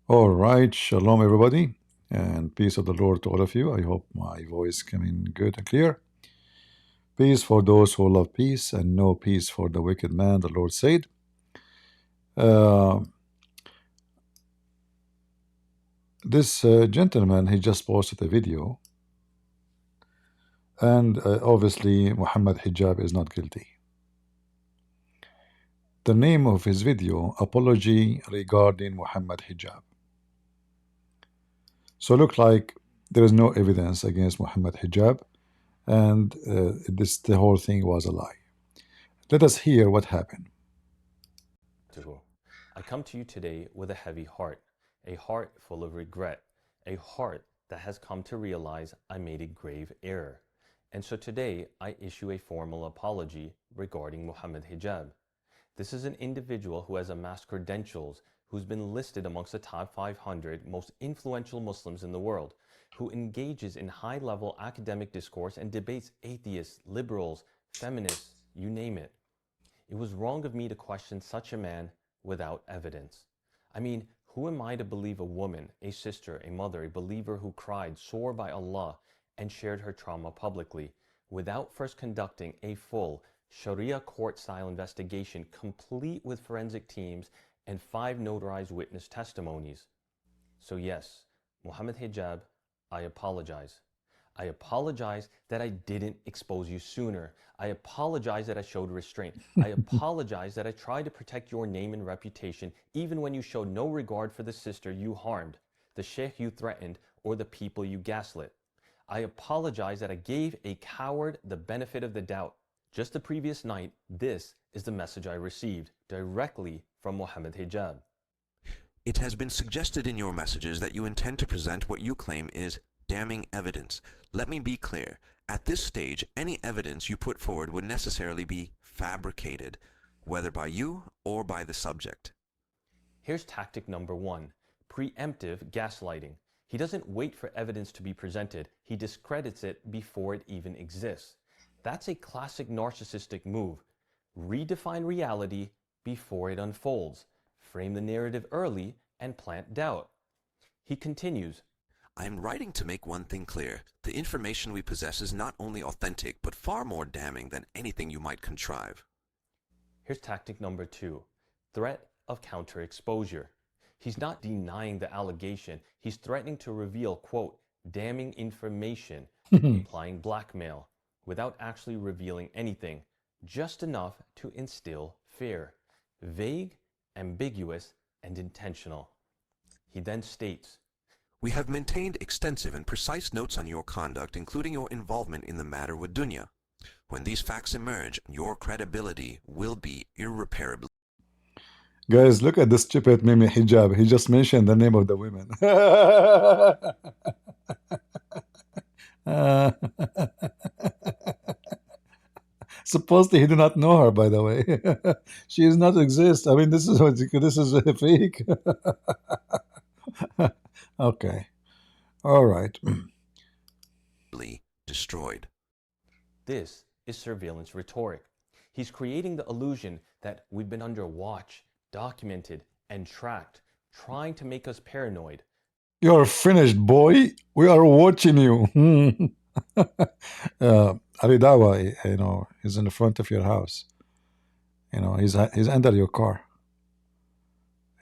All right, shalom everybody, and peace of the Lord to all of you. I hope my voice coming good and clear. Peace for those who love peace, and no peace for the wicked man. The Lord said. Uh, this gentleman, he just posted a video, and obviously Mohammed Hijab is not guilty. The name of his video: Apology regarding Mohammed Hijab. So look like there is no evidence against Mohammed Hijab, and the whole thing was a lie. Let us hear what happened. I come to you today with a heavy heart, a heart full of regret, a heart that has come to realize I made a grave error. And so today I issue a formal apology regarding Mohammed Hijab. This is an individual who has amassed credentials, who's been listed amongst the top 500 most influential Muslims in the world, who engages in high-level academic discourse and debates atheists, liberals, feminists, you name it. It was wrong of me to question such a man without evidence. I mean, who am I to believe a woman, a sister, a mother, a believer who cried sore by Allah and shared her trauma publicly without first conducting a full Sharia court-style investigation complete with forensic teams and 5 notarized witness testimonies? So yes, Mohammed Hijab, I apologize. I apologize that I didn't expose you sooner. I apologize that I showed restraint. I apologize that I tried to protect your name and reputation even when you showed no regard for the sister you harmed, the sheikh you threatened, or the people you gaslit. I apologize that I gave a coward the benefit of the doubt. Just the previous night, this is the message I received directly from Mohammed Hijab. It has been suggested in your messages that you intend to present what you claim is damning evidence. Let me be clear. At this stage, any evidence you put forward would necessarily be fabricated, whether by you or by the subject. Here's tactic number 1, preemptive gaslighting. He doesn't wait for evidence to be presented. He discredits it before it even exists. That's a classic narcissistic move. Redefine reality before it unfolds. Frame the narrative early and plant doubt. He continues, I am writing to make one thing clear. The information we possess is not only authentic, but far more damning than anything you might contrive. Here's tactic number 2, threat of counter-exposure. He's not denying the allegation. He's threatening to reveal, quote, damning information, implying blackmail, without actually revealing anything, just enough to instill fear. Vague, ambiguous, and intentional. He then states, We have maintained extensive and precise notes on your conduct, including your involvement in the matter with Dunya. When these facts emerge, your credibility will be irreparably. Guys, look at this stupid Mimi Hijab. He just mentioned the name of the women. Uh, supposedly he do not know her, by the way. She does not exist. I mean, this is fake. Okay, all right. Destroyed. this is surveillance rhetoric. He's creating the illusion that we've been under watch, documented, and tracked, trying to make us paranoid. You're finished, boy. We are watching you. Ali Dawa, he's in the front of your house. He's under your car.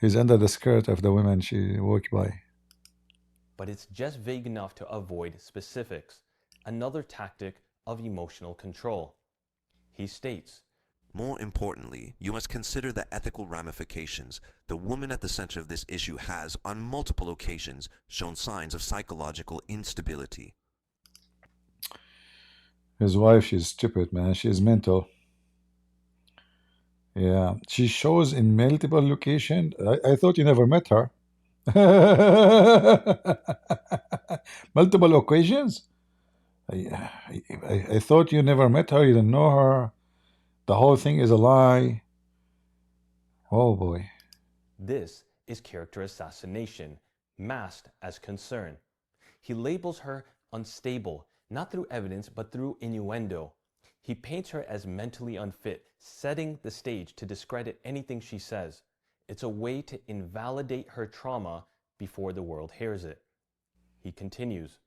He's under the skirt of the woman she walked by. But it's just vague enough to avoid specifics, another tactic of emotional control. He states, More importantly, you must consider the ethical ramifications. The woman at the center of this issue has, on multiple occasions, shown signs of psychological instability. His wife, she's stupid, man. She's mental. Yeah, she shows in multiple locations. I thought you never met her. Multiple occasions? I thought you never met her. You didn't know her. The whole thing is a lie. Oh boy. this is character assassination, masked as concern. He labels her unstable, not through evidence, but through innuendo. He paints her as mentally unfit, setting the stage to discredit anything she says. It's a way to invalidate her trauma before the world hears it. He continues,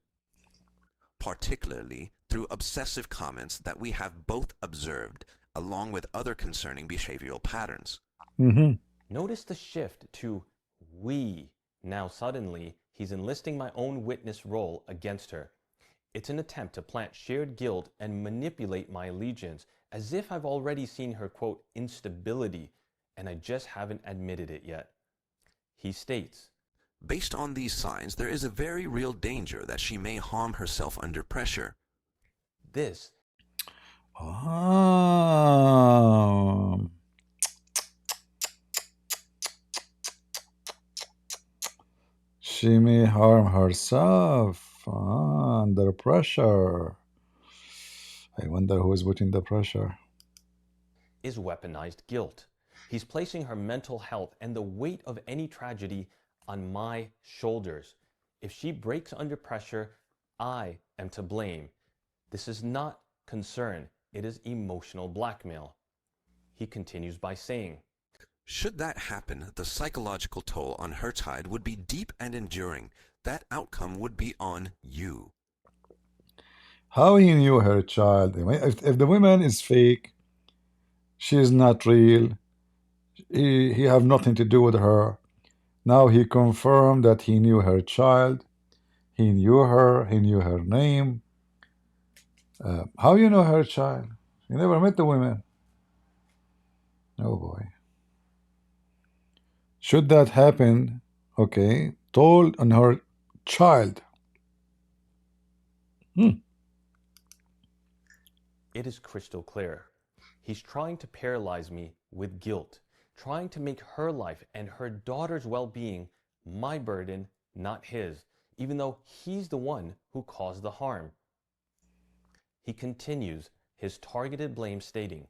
particularly through obsessive comments that we have both observed, along with other concerning behavioral patterns. Notice the shift to we. Now suddenly, he's enlisting my own witness role against her. It's an attempt to plant shared guilt and manipulate my allegiance, as if I've already seen her, quote, instability, and I just haven't admitted it yet. He states, based on these signs, there is a very real danger that she may harm herself under pressure. This She may harm herself under pressure. I wonder who is putting the pressure. is weaponized guilt. He's placing her mental health and the weight of any tragedy on my shoulders. If she breaks under pressure, I am to blame. This is not concern, it is emotional blackmail. He continues by saying, should that happen, the psychological toll on her side would be deep and enduring. That outcome would be on you. How he knew her child? If the woman is fake, she is not real, he have nothing to do with her. Now he confirmed that he knew her child, he knew her name. How you know her child? You never met the women. Oh boy. Should that happen, okay, told on her child. It is crystal clear. He's trying to paralyze me with guilt, trying to make her life and her daughter's well-being my burden, not his, even though he's the one who caused the harm. He continues his targeted blame, stating,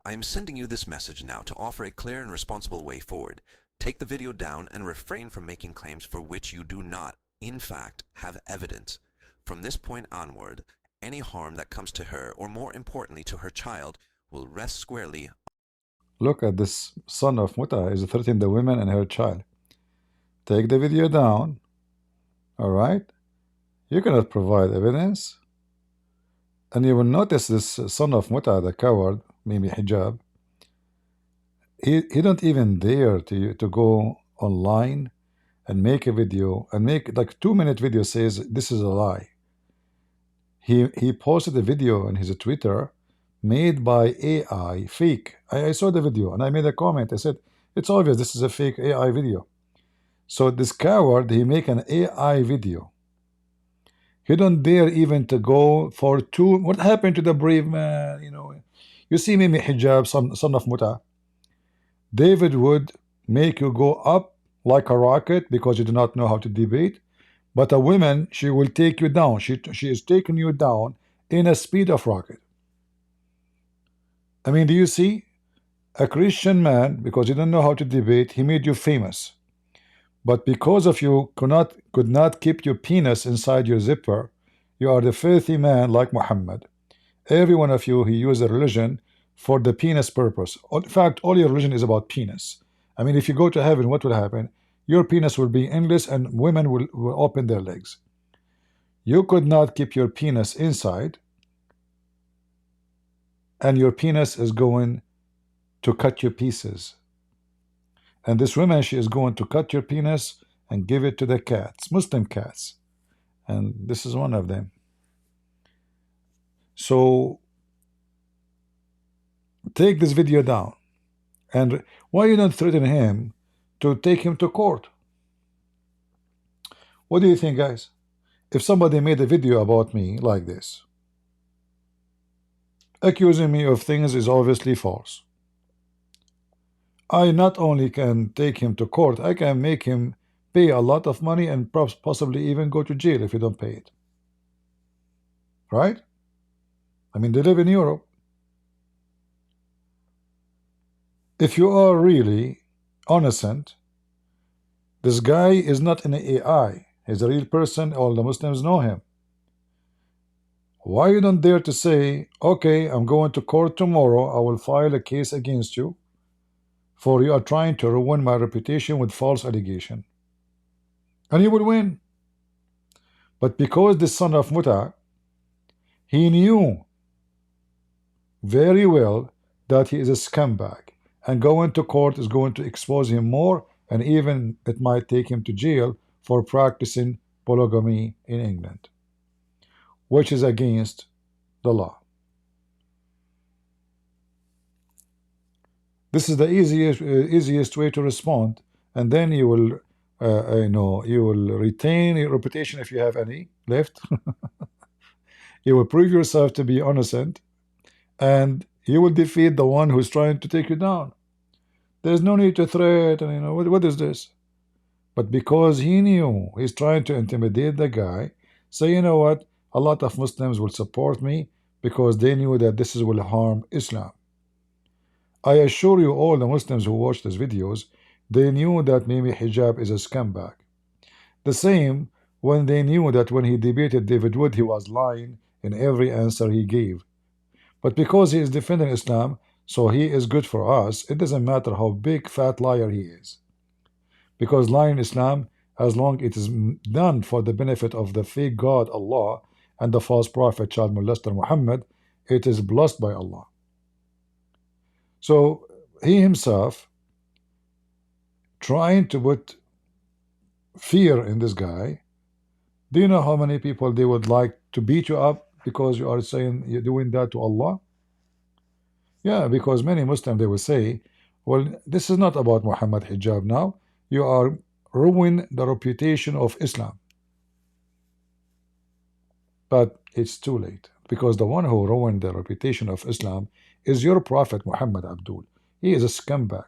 I am sending you this message now to offer a clear and responsible way forward. Take the video down and refrain from making claims for which you do not, in fact, have evidence. From this point onward, any harm that comes to her, or more importantly to her child, will rest squarely. Look at this son of Muta is threatening the women and her child. Take the video down. All right? You cannot provide evidence. And you will notice this son of Muta, the coward, Mohammed Hijab, he don't even dare to go online and make a video and make like 2-minute video says this is a lie. He posted a video on his Twitter made by AI, fake. I saw the video and I made a comment. I said, it's obvious this is a fake AI video. So this coward, he make an AI video. He don't dare even to go for what happened to the brave man, you know. You see Mohammed Hijab, son of Muta. David would make you go up like a rocket because you do not know how to debate. But a woman, she will take you down. She is taking you down in a speed of rocket. I mean, do you see? A Christian man, because you don't know how to debate, he made you famous. But because of you could not keep your penis inside your zipper, you are the filthy man like Muhammad. Every one of you, he used a religion for the penis purpose. In fact, all your religion is about penis. I mean, if you go to heaven, what will happen? Your penis will be endless and women will open their legs. You could not keep your penis inside, and your penis is going to cut you pieces. And this woman, she is going to cut your penis and give it to the cats, Muslim cats. And this is one of them. So take this video down. And why you don't threaten him to take him to court? What do you think, guys? If somebody made a video about me like this, accusing me of things is obviously false, I not only can take him to court, I can make him pay a lot of money and possibly even go to jail if you don't pay it. Right? I mean, they live in Europe. If you are really innocent, this guy is not an AI. He's a real person. All the Muslims know him. Why you don't dare to say, okay, I'm going to court tomorrow. I will file a case against you for you are trying to ruin my reputation with false allegation. and he will win. But because the son of Muta, he knew very well that he is a scumbag, and going to court is going to expose him more, and even it might take him to jail for practicing polygamy in England, which is against the law. This is the easiest way to respond, and then you will, you will retain your reputation if you have any left. You will prove yourself to be innocent, and you will defeat the one who's trying to take you down. There's no need to threaten. What is this? But because he knew he's trying to intimidate the guy, so you know what? A lot of Muslims will support me because they knew that this will harm Islam. I assure you, all the Muslims who watch these videos, they knew that Mimi Hijab is a scumbag. The same when they knew that when he debated David Wood, he was lying in every answer he gave. But because he is defending Islam, so he is good for us, it doesn't matter how big fat liar he is. Because lying in Islam, as long it is done for the benefit of the fake God Allah and the false prophet child molester Muhammad, it is blessed by Allah. So he himself trying to put fear in this guy. Do you know how many people they would like to beat you up because you are saying you're doing that to Allah? Yeah, because many Muslims they will say, well, this is not about Muhammad Hijab now. You are ruining the reputation of Islam. But it's too late, because the one who ruined the reputation of Islam is your Prophet Muhammad Abdul. He is a scumbag.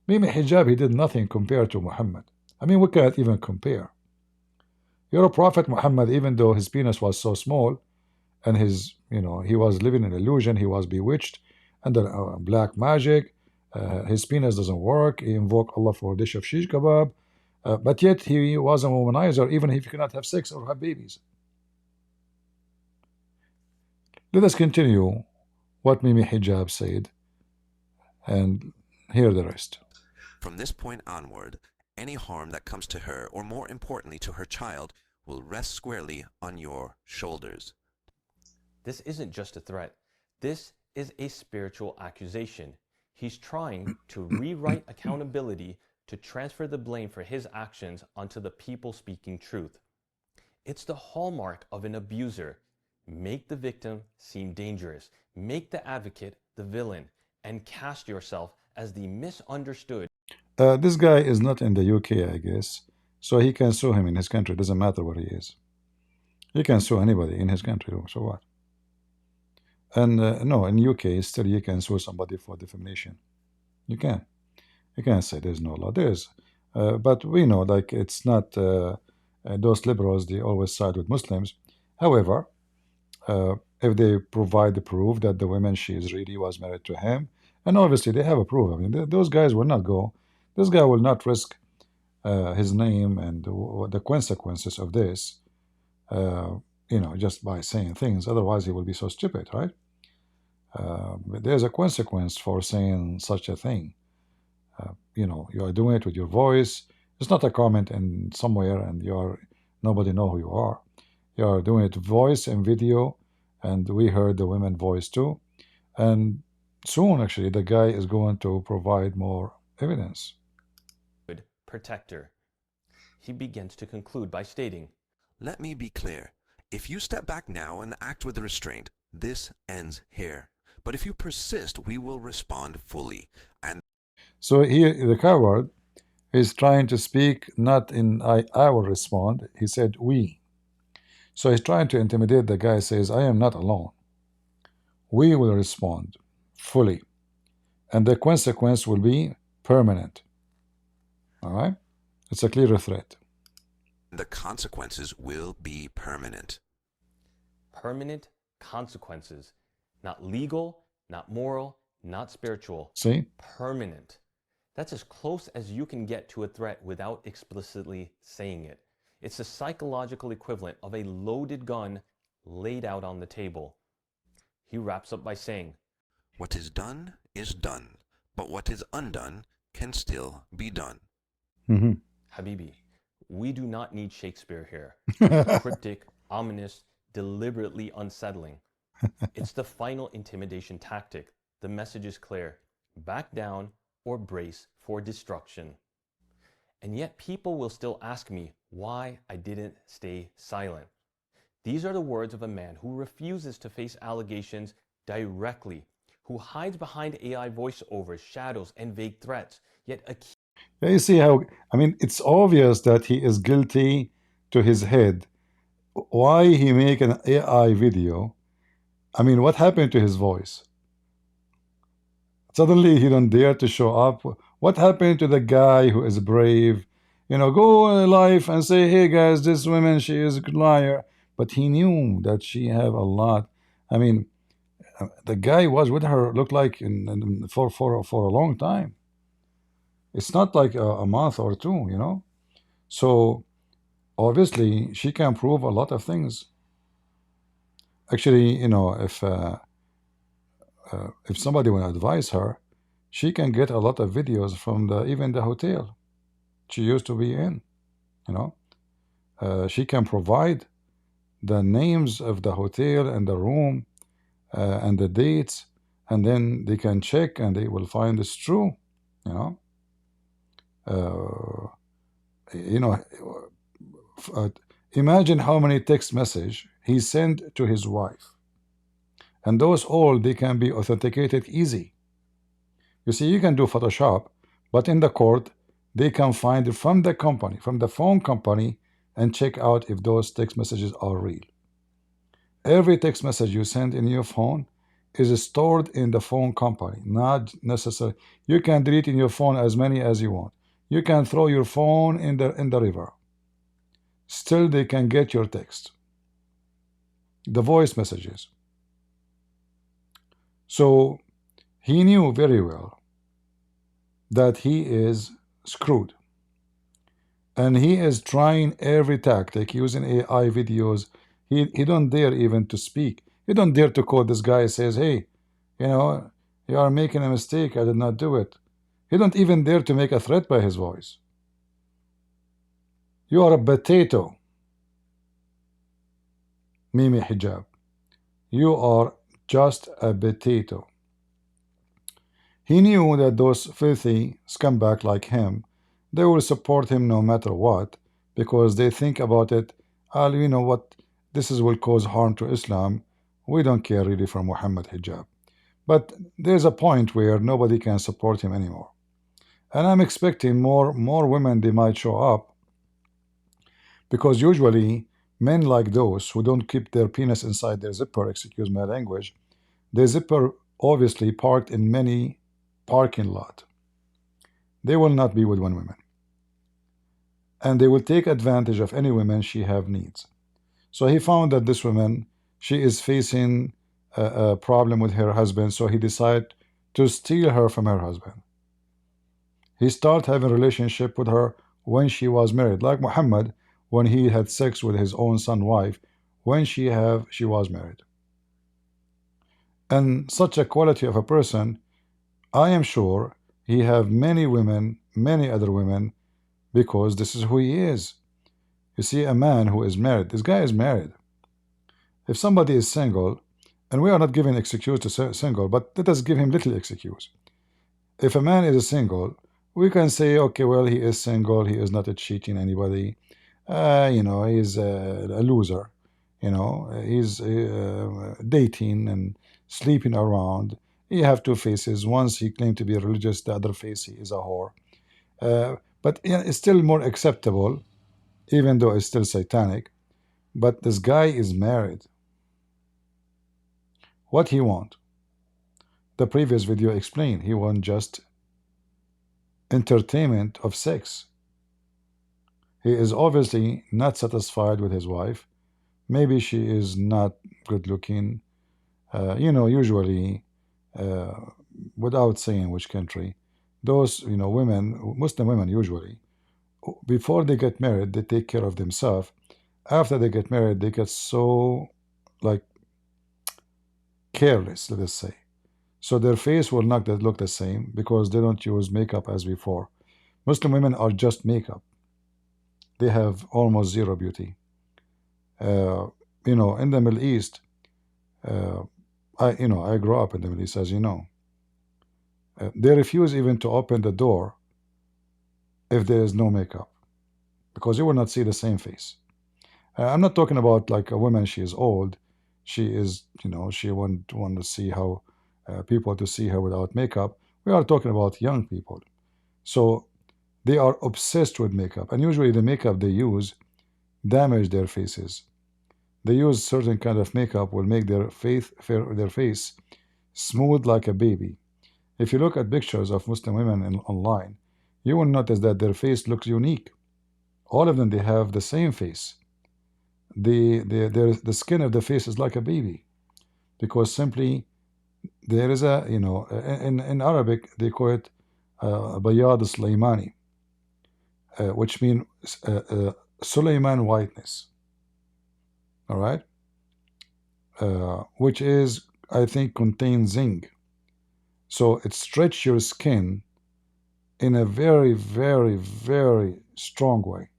Mimi Hijab, he did nothing compared to Muhammad. I mean, we cannot even compare. Your Prophet Muhammad, even though his penis was so small, and his, he was living in illusion, he was bewitched under black magic, his penis doesn't work, he invoked Allah for a dish of shish kebab, but yet he was a womanizer, even if he cannot have sex or have babies. Let us continue what Mimi Hijab said and hear the rest. From this point onward, any harm that comes to her, or more importantly to her child, will rest squarely on your shoulders. This isn't just a threat. This is a spiritual accusation. He's trying to rewrite accountability to transfer the blame for his actions onto the people speaking truth. It's the hallmark of an abuser. Make the victim seem dangerous. Make the advocate the villain, and cast yourself as the misunderstood. This guy is not in the UK, I guess, so he can sue him in his country. It doesn't matter where he is. He can sue anybody in his country, so what? And no, in UK, still you can sue somebody for defamation. You can. You can't say there's no law. There's. But we know, like, it's not those liberals, they always side with Muslims. However, if they provide the proof that the woman she is really was married to him, and obviously they have a proof. I mean, those guys will not go. This guy will not risk his name and the consequences of this, just by saying things. Otherwise, he will be so stupid, right? But there's a consequence for saying such a thing. You are doing it with your voice. It's not a comment in somewhere, and nobody know who you are. You are doing it voice and video, and we heard the women voice too. And soon, actually, the guy is going to provide more evidence. Protector. He begins to conclude by stating, Let me be clear. If you step back now and act with restraint, this ends here. But if you persist, we will respond fully. And so here, the coward is trying to speak not in I will respond. He said we. So he's trying to intimidate the guy. Says, I am not alone. We will respond fully, and the consequence will be permanent. All right? It's a clear threat. the consequences will be permanent. permanent consequences. Not legal, not moral, not spiritual. See? Permanent. That's as close as you can get to a threat without explicitly saying it. It's the psychological equivalent of a loaded gun laid out on the table. He wraps up by saying, What is done, but what is undone can still be done. Mm-hmm. Habibi, We do not need Shakespeare here. Cryptic, ominous, deliberately unsettling. It's the final intimidation tactic. The message is clear: back down or brace for destruction. And yet people will still ask me why I didn't stay silent. These are the words of a man who refuses to face allegations directly, who hides behind AI voiceovers, shadows, and vague threats, yet Yeah, you see how, I mean, it's obvious that he is guilty to his head. Why he make an AI video? I mean, what happened to his voice? Suddenly he don't dare to show up. What happened to the guy who is brave? Go live and say, hey guys, this woman, she is a liar. But he knew that she have a lot. I mean, the guy was with her, looked like for a long time. It's not like a month or two. So obviously she can prove a lot of things. Actually, if somebody will advise her, she can get a lot of videos from even the hotel she used to be in. You know, she can provide the names of the hotel and the room and the dates, and then they can check and they will find it's true. You know, uh, you know. Uh, Imagine how many text message he sent to his wife, and those all they can be authenticated easy. You see, you can do Photoshop, but in the court, they can find it from the company, from the phone company, and check out if those text messages are real. Every text message you send in your phone is stored in the phone company, not necessary. You can delete in your phone as many as you want. You can throw your phone in the river. Still, they can get your text, the voice messages. So he knew very well that he is screwed. And he is trying every tactic using AI videos. He don't dare even to speak. He don't dare to call this guy and says, hey, you know, you are making a mistake. I did not do it. He don't even dare to make a threat by his voice. You are a potato, Mimi Hijab. You are just a potato. He knew that those filthy scumbags like him, they will support him no matter what, because they think about it, you know what, this will cause harm to Islam. We don't care really for Muhammad Hijab. But there's a point where nobody can support him anymore. And I'm expecting more women, they might show up, because usually men like those who don't keep their penis inside their zipper, excuse my language, their zipper obviously parked in many parking lot. They will not be with one woman, and they will take advantage of any woman she have needs. So he found that this woman, she is facing a problem with her husband, so he decided to steal her from her husband. He started having a relationship with her when she was married, like Muhammad when he had sex with his own son wife when she was married. And such a quality of a person, I am sure he have many women, many other women, because this is who he is. You see, a man who is married, this guy is married. If somebody is single, and we are not giving excuse to single, but let us give him little excuse. If a man is single, we can say, okay, well, he is single, he is not cheating anybody, he's a loser, he's dating and sleeping around. He have two faces. Once he claimed to be religious, the other face he is a whore. But it's still more acceptable, even though it's still satanic. But this guy is married. What he want? The previous video explained. He want just entertainment of sex. He is obviously not satisfied with his wife. Maybe she is not good looking. Usually, without saying which country, those women, Muslim women usually, before they get married, they take care of themselves. After they get married, they get so like careless, let us say. So their face will not look the same because they don't use makeup as before. Muslim women are just makeup. they have almost zero beauty. Uh, in the Middle East, uh, I grew up in the Middle East, as you know. They refuse even to open the door if there is no makeup because you will not see the same face. I'm not talking about like a woman. She is old. She is, she want to see how people to see her without makeup. We are talking about young people. So they are obsessed with makeup, and usually the makeup they use damage their faces. They use certain kind of makeup will make their face smooth like a baby. If you look at pictures of Muslim women online, you will notice that their face looks unique. All of them they have the same face. The skin of the face is like a baby because simply there is a in Arabic they call it bayad Sulaymani, which means Suleiman whiteness. All right, which is I think contains zinc, so it stretches your skin in a very very very strong way.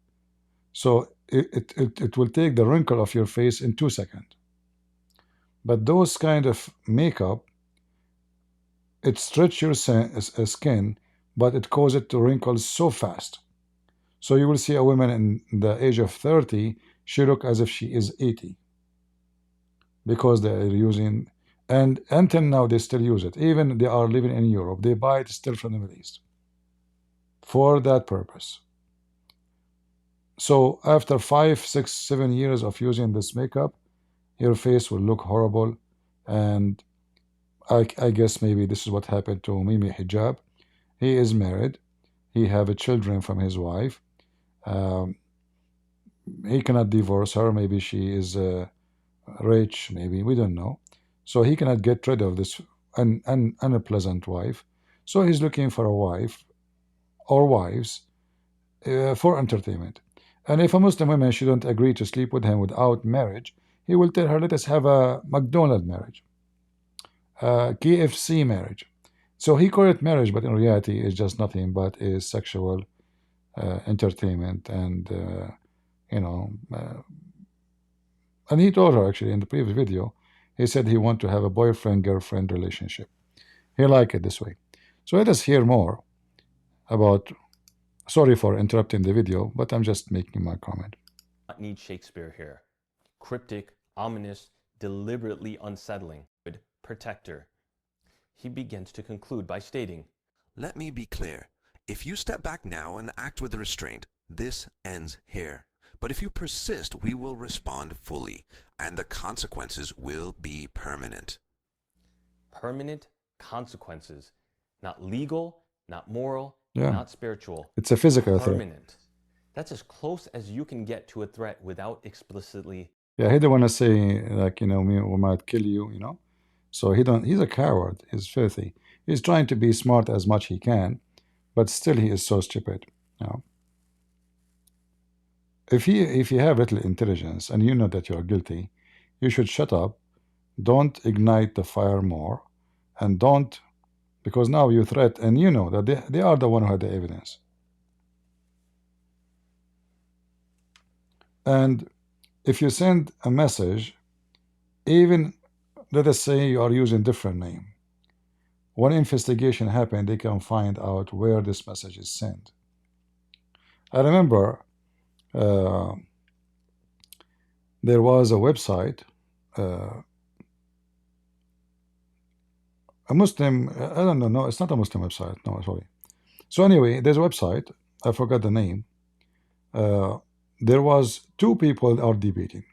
So it will take the wrinkle of your face in 2 seconds. But those kind of makeup, it stretches your skin, but it causes it to wrinkle so fast. So you will see a woman in the age of 30, she look as if she is 80 because they are using, and until now they still use it. Even they are living in Europe, they buy it still from the Middle East for that purpose. So after 5, 6, 7 years of using this makeup, your face will look horrible. And I guess maybe this is what happened to Mohammed Hijab. He is married. He have children from his wife. Um, he cannot divorce her. Maybe she is rich. Maybe we don't know. So he cannot get rid of this unpleasant wife. So he's looking for a wife or wives for entertainment. And if a Muslim woman shouldn't agree to sleep with him without marriage, he will tell her, "Let us have a McDonald marriage, KFC marriage." So he called it marriage, but in reality, it's just nothing but a sexual entertainment. And you know, uh, and he told her actually in the previous video, he said he want to have a boyfriend-girlfriend relationship. He like it this way. So let us hear more about. Sorry for interrupting the video, but I'm just making my comment. Not need Shakespeare here. Cryptic, ominous, deliberately unsettling. Good protector. He begins to conclude by stating, Let me be clear. If you step back now and act with restraint, this ends here. But if you persist, we will respond fully, and the consequences will be permanent. permanent consequences. Not legal, not moral, Yeah, not spiritual. it's a physical threat. Permanent. That's as close as you can get to a threat without explicitly. Yeah, he don't want to say like we might kill you, So he don't. He's a coward. He's filthy. He's trying to be smart as much he can, but still he is so stupid. You know. If you have little intelligence and you know that you are guilty, you should shut up. Don't ignite the fire more, and don't, because now you threat and you know that they are the one who had the evidence. And if you send a message, even let us say you are using different name. When investigation happened, they can find out where this message is sent. I remember there was a website, a Muslim, I don't know, no, it's not a Muslim website, no, sorry. So anyway, there's a website, I forgot the name. There was two people are debating.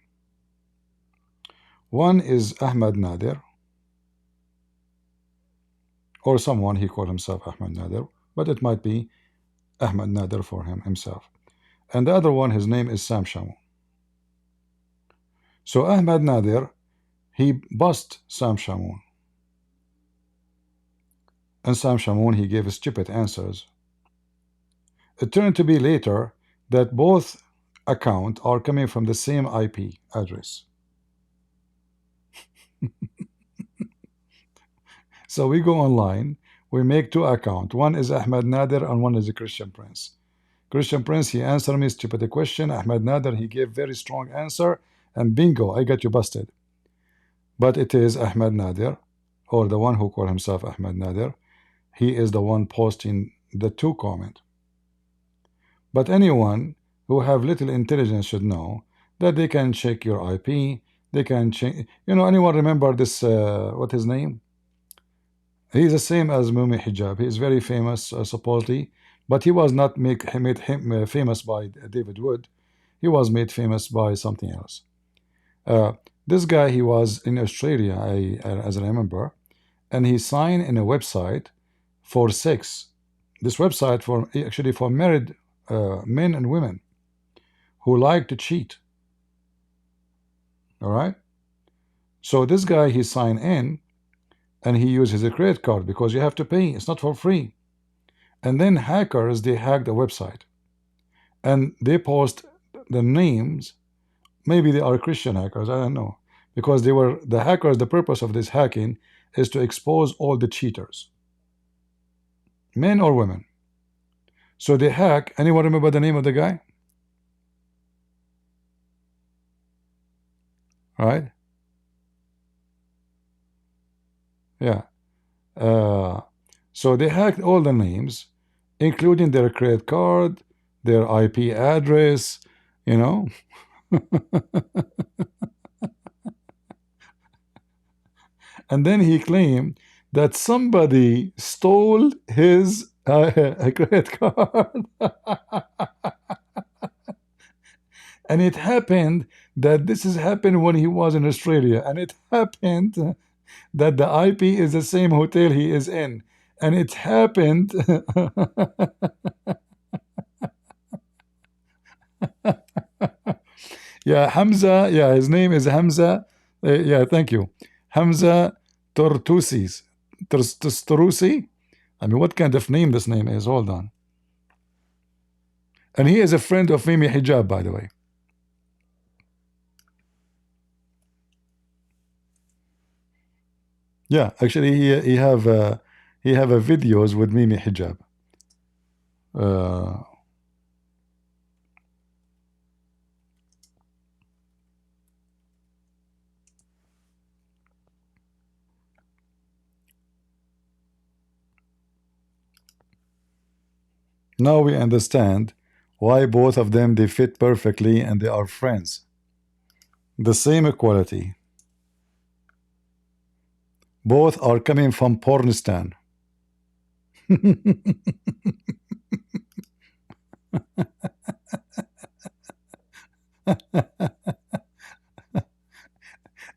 One is Ahmad Nader, or someone he called himself Ahmad Nader, but it might be Ahmad Nader for himself. And the other one, his name is Sam Shamoun. So Ahmad Nader, he bust Sam Shamoun. And Sam Shamoun, he gave stupid answers. It turned to be later that both accounts are coming from the same IP address. So we go online, we make two accounts. One is Ahmad Nader and one is a Christian Prince. Christian Prince, he answered me stupid question. Ahmed Nader, he gave very strong answer. And bingo, I got you busted. But it is Ahmed Nader, or the one who called himself Ahmed Nader. He is the one posting the two comment. But anyone who have little intelligence should know that they can check your IP. They can check. You know, anyone remember this? What his name? He's the same as Mohammed Hijab. He is very famous, supposedly, but he was not made him famous by David Wood. He was made famous by something else. This guy, he was in Australia, as I remember, and he signed in a website for sex. This website for actually for married men and women who like to cheat. All right. So this guy, he signed in, and he uses a credit card because you have to pay. It's not for free. And then hackers, they hack the website, and they post the names. Maybe they are Christian hackers, I don't know, because they were the hackers. The purpose of this hacking is to expose all the cheaters, men or women. So they hack. Anyone remember the name of the guy? All right. Yeah. So they hacked all the names, including their credit card, their IP address, you know. And then he claimed that somebody stole his credit card. And it happened that this has happened when he was in Australia. And it happened that the IP is the same hotel he is in. And it happened. Yeah, Hamza. Yeah, his name is Hamza. Yeah, thank you. Hamza Tortusis. Tortusi? I mean, what kind of name this name is? Hold on. And he is a friend of Mimi Hijab, by the way. Yeah, actually, he have a videos with Mimi Hijab. Now we understand why both of them, they fit perfectly and they are friends. The same equality. Both are coming from Pornistan.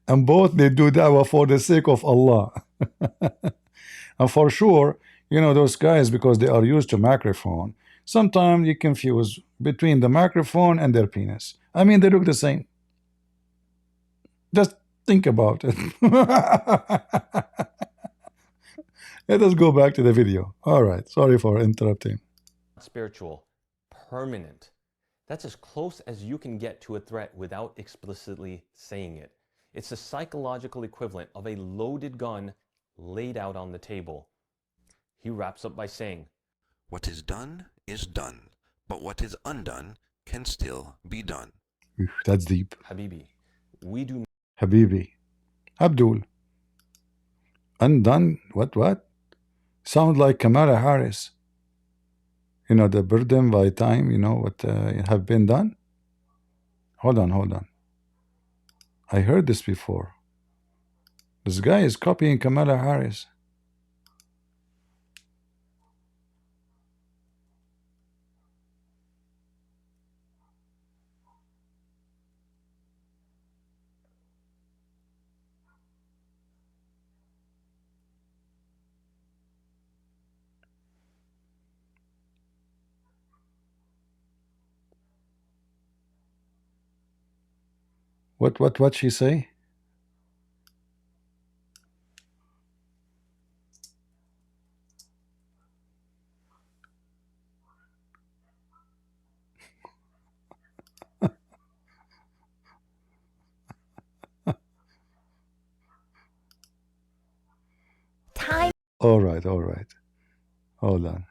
And both they do da'wah for the sake of Allah. And for sure, you know, those guys, because they are used to microphone, sometimes you confuse between the microphone and their penis. I mean, they look the same. Just think about it. Let us go back to the video. All right. Sorry for interrupting. Spiritual, permanent. That's as close as you can get to a threat without explicitly saying it. It's the psychological equivalent of a loaded gun laid out on the table. He wraps up by saying, What is done, but what is undone can still be done. That's deep. Habibi, we do Habibi. Abdul. Undone? What? Sound like Kamala Harris. You know, the burden by time, you know, what have been done? Hold on. I heard this before. This guy is copying Kamala Harris. What she say? Time. All right. Hold on.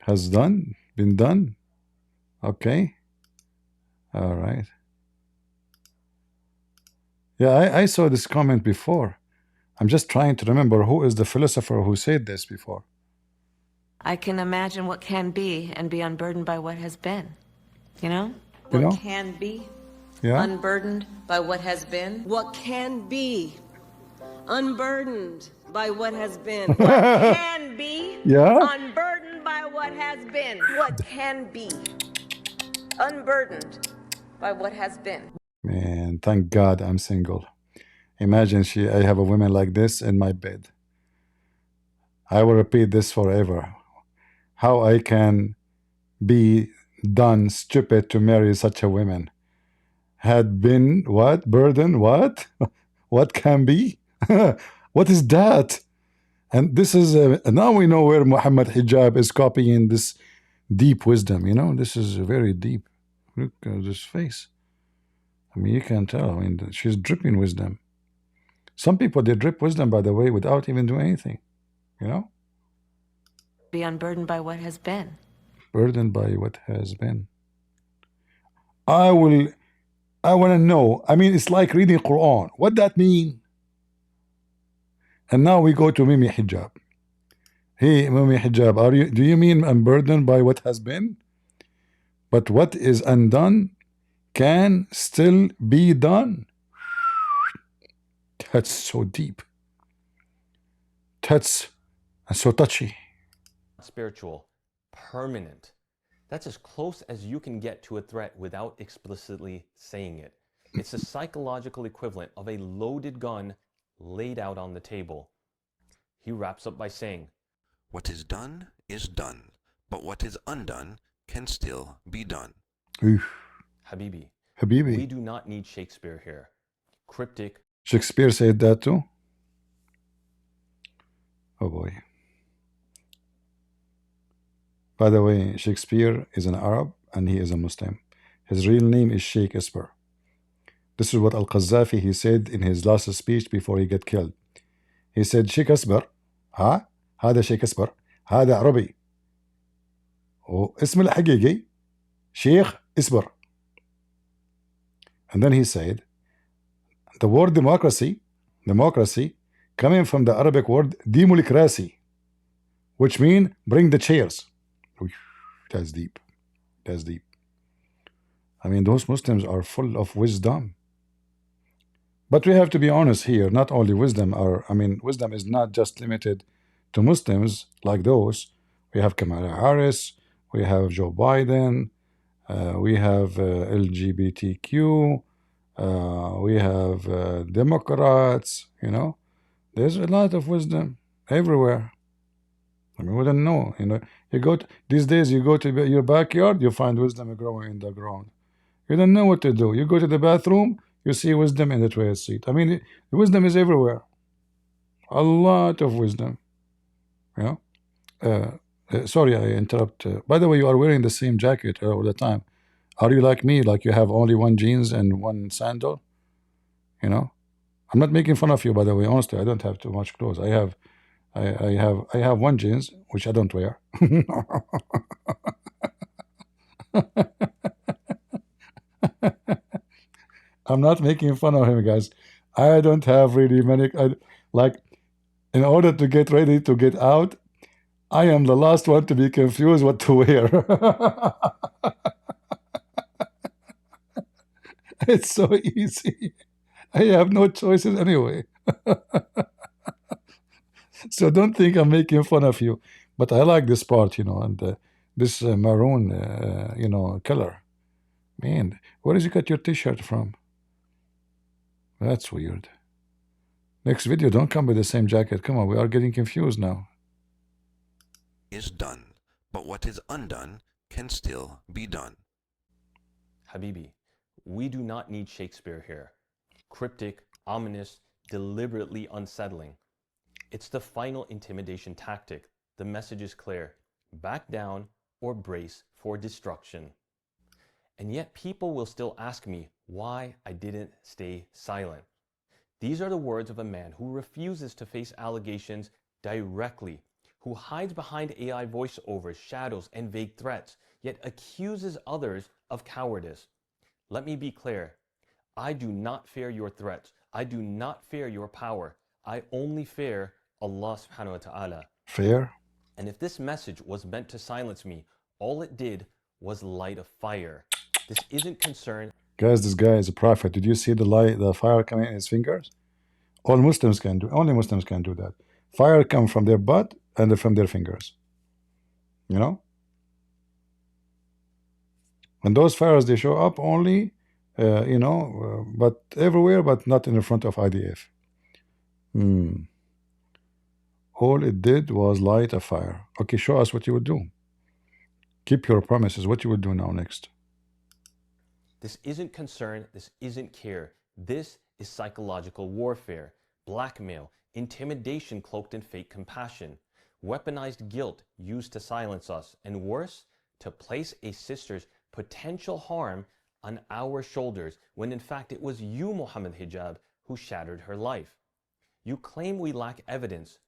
Has done? Been done? Okay. All right. Yeah, I saw this comment before. I'm just trying to remember who is the philosopher who said this before. I can imagine what can be and be unburdened by what has been. You know? You What know? can be, Yeah? unburdened by what has been. What can be, unburdened by what has been. What can be, Yeah? unburdened by what has been. What can be, unburdened by what has been. Man, thank God I'm single. Imagine I have a woman like this in my bed. I will repeat this forever. How I can be done stupid to marry such a woman. Had been what? Burden? What? What can be? What is that? And this is now we know where Mohammed Hijab is copying this deep wisdom. You know, this is very deep. Look at this face. I mean, you can tell. I mean, she's dripping wisdom. Some people, they drip wisdom, by the way, without even doing anything. You know? Be unburdened by what has been. Burdened by what has been. I want to know. I mean, it's like reading Quran. What that mean? And now we go to Mimi Hijab. Hey, Mimi Hijab, do you mean I'm burdened by what has been? But what is undone can still be done. That's so deep. That's so touchy. Spiritual, permanent. That's as close as you can get to a threat without explicitly saying it. It's the psychological equivalent of a loaded gun laid out on the table. He wraps up by saying, What is done, but what is undone can still be done. Oof. Habibi, Habibi. we do not need Shakespeare here. Cryptic. Shakespeare said that too? Oh boy. By the way, Shakespeare is an Arab and he is a Muslim. His real name is Sheikh Esper. This is what Al-Qaddafi he said in his last speech before he got killed. He said, Sheikh Esper, ها هذا شيخ اسبر هذا عربي واسم الحقيقي شيخ اسبر. And then he said the word democracy coming from the Arabic word democracy, which means bring the chairs. That's deep. That's deep. I mean, those Muslims are full of wisdom. But we have to be honest here, not only wisdom wisdom is not just limited to Muslims like those. We have Kamala Harris, we have Joe Biden, we have LGBTQ, we have Democrats, you know. There's a lot of wisdom everywhere. I mean, we don't know, you know. These days you go to your backyard, you find wisdom growing in the ground. You don't know what to do. You go to the bathroom, you see wisdom in the toilet seat. I mean, the wisdom is everywhere. A lot of wisdom. You know? Sorry, I interrupt. By the way, you are wearing the same jacket all the time. Are you like me? Like you have only one jeans and one sandal? You know? I'm not making fun of you, by the way. Honestly, I don't have too much clothes. I have one jeans which I don't wear. I'm not making fun of him, guys. I don't have really many. Like, in order to get ready to get out, I am the last one to be confused what to wear. It's so easy. I have no choices anyway. So don't think I'm making fun of you. But I like this part, you know, and this maroon, you know, color. Man, where did you get your t-shirt from? That's weird. Next video, don't come with the same jacket. Come on, we are getting confused now. Is done, but what is undone can still be done. Habibi, we do not need Shakespeare here. Cryptic, ominous, deliberately unsettling. It's the final intimidation tactic. The message is clear. Back down or brace for destruction. And yet people will still ask me why I didn't stay silent. These are the words of a man who refuses to face allegations directly, who hides behind AI voiceovers, shadows, and vague threats, yet accuses others of cowardice. Let me be clear. I do not fear your threats. I do not fear your power. I only fear Allah subhanahu wa ta'ala. Fair? And if this message was meant to silence me, all it did was light a fire. This isn't concern. Guys, this guy is a prophet. Did you see the fire coming in his fingers? All Muslims can do. Only Muslims can do that. Fire come from their butt and from their fingers. You know. And those fires, they show up only, but everywhere, but not in the front of IDF. All it did was light a fire. Okay, show us what you would do. Keep your promises. What you would do now next? This isn't concern. This isn't care. This is psychological warfare, blackmail, intimidation cloaked in fake compassion, weaponized guilt used to silence us, and worse, to place a sister's potential harm on our shoulders when in fact it was you, Mohammed Hijab, who shattered her life. You claim we lack evidence.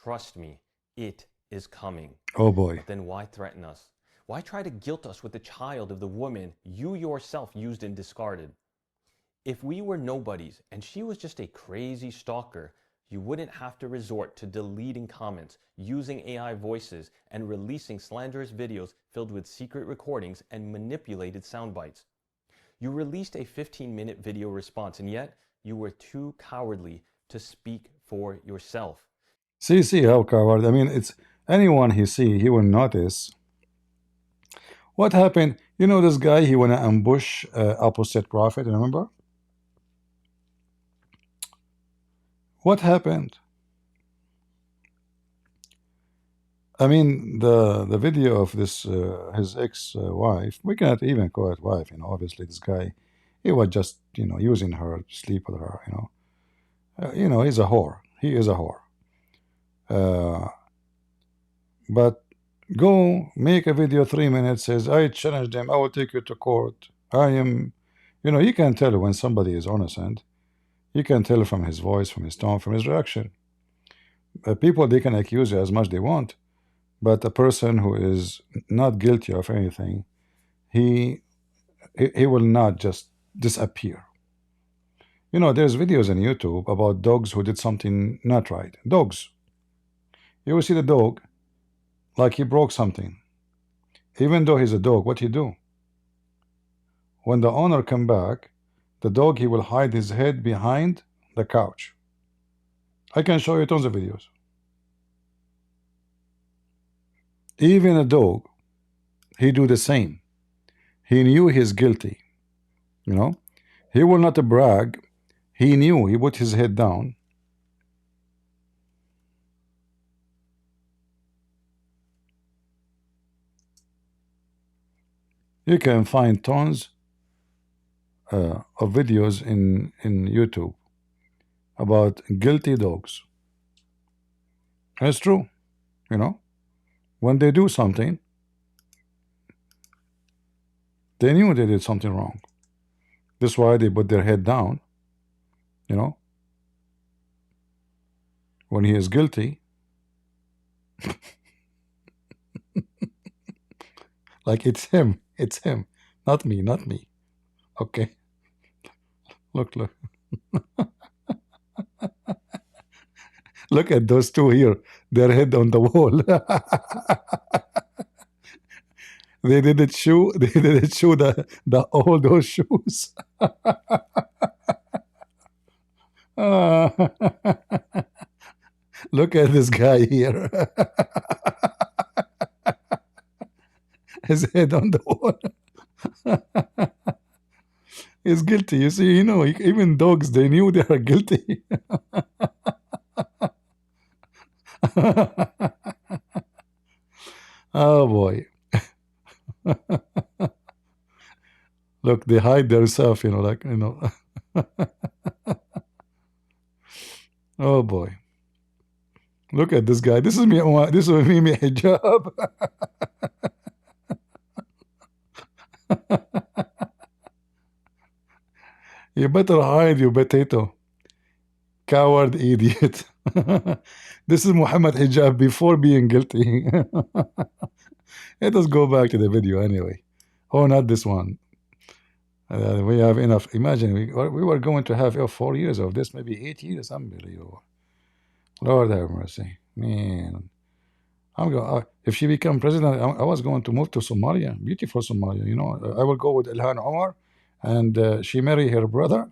Trust me, it is coming. Oh boy. But then why threaten us? Why try to guilt us with the child of the woman you yourself used and discarded? If we were nobodies and she was just a crazy stalker, you wouldn't have to resort to deleting comments, using AI voices, and releasing slanderous videos filled with secret recordings and manipulated sound bites. You released a 15-minute video response, and yet you were too cowardly to speak for yourself. See how coward. I mean, it's anyone he will notice. What happened? You know this guy, he wanna ambush opposite prophet, remember? What happened? I mean, the video of this his ex-wife, we cannot even call it wife, obviously this guy, he was just, using her to sleep with her, he's a whore. He is a whore. But go make a video 3 minutes, says, I challenge them, I will take you to court. I am, you can tell when somebody is innocent. You can tell from his voice, from his tone, from his reaction. People, they can accuse you as much they want, but a person who is not guilty of anything, he will not just disappear. There's videos on YouTube about dogs who did something not right. Dogs. You will see the dog like he broke something. Even though he's a dog, what he do? When the owner come back, the dog, he will hide his head behind the couch. I can show you tons of videos. Even a dog, he do the same. He knew he's guilty. He will not brag. He knew, he put his head down. You can find tons of videos in YouTube about guilty dogs. And it's true. When they do something, they knew they did something wrong. That's why they put their head down. When he is guilty, like it's him, not me. Okay. Look. Look at those two here, their head on the wall. They didn't show all those shoes. Look at this guy here. His head on the wall. He's guilty. You see, even dogs, they knew they are guilty. Oh boy. Look, they hide themselves, Oh boy. Look at this guy. This is me. This is me, hijab. You better hide, you potato. Coward idiot. This is Muhammad Hijab before being guilty. Let us go back to the video anyway. Oh, not this one. We have enough. Imagine we were going to have 4 years of this, maybe 8 years. Unbelievable. Lord have mercy, man. I'm going. If she become president, I was going to move to Somalia, beautiful Somalia. You know, I will go with Ilhan Omar, and she marry her brother.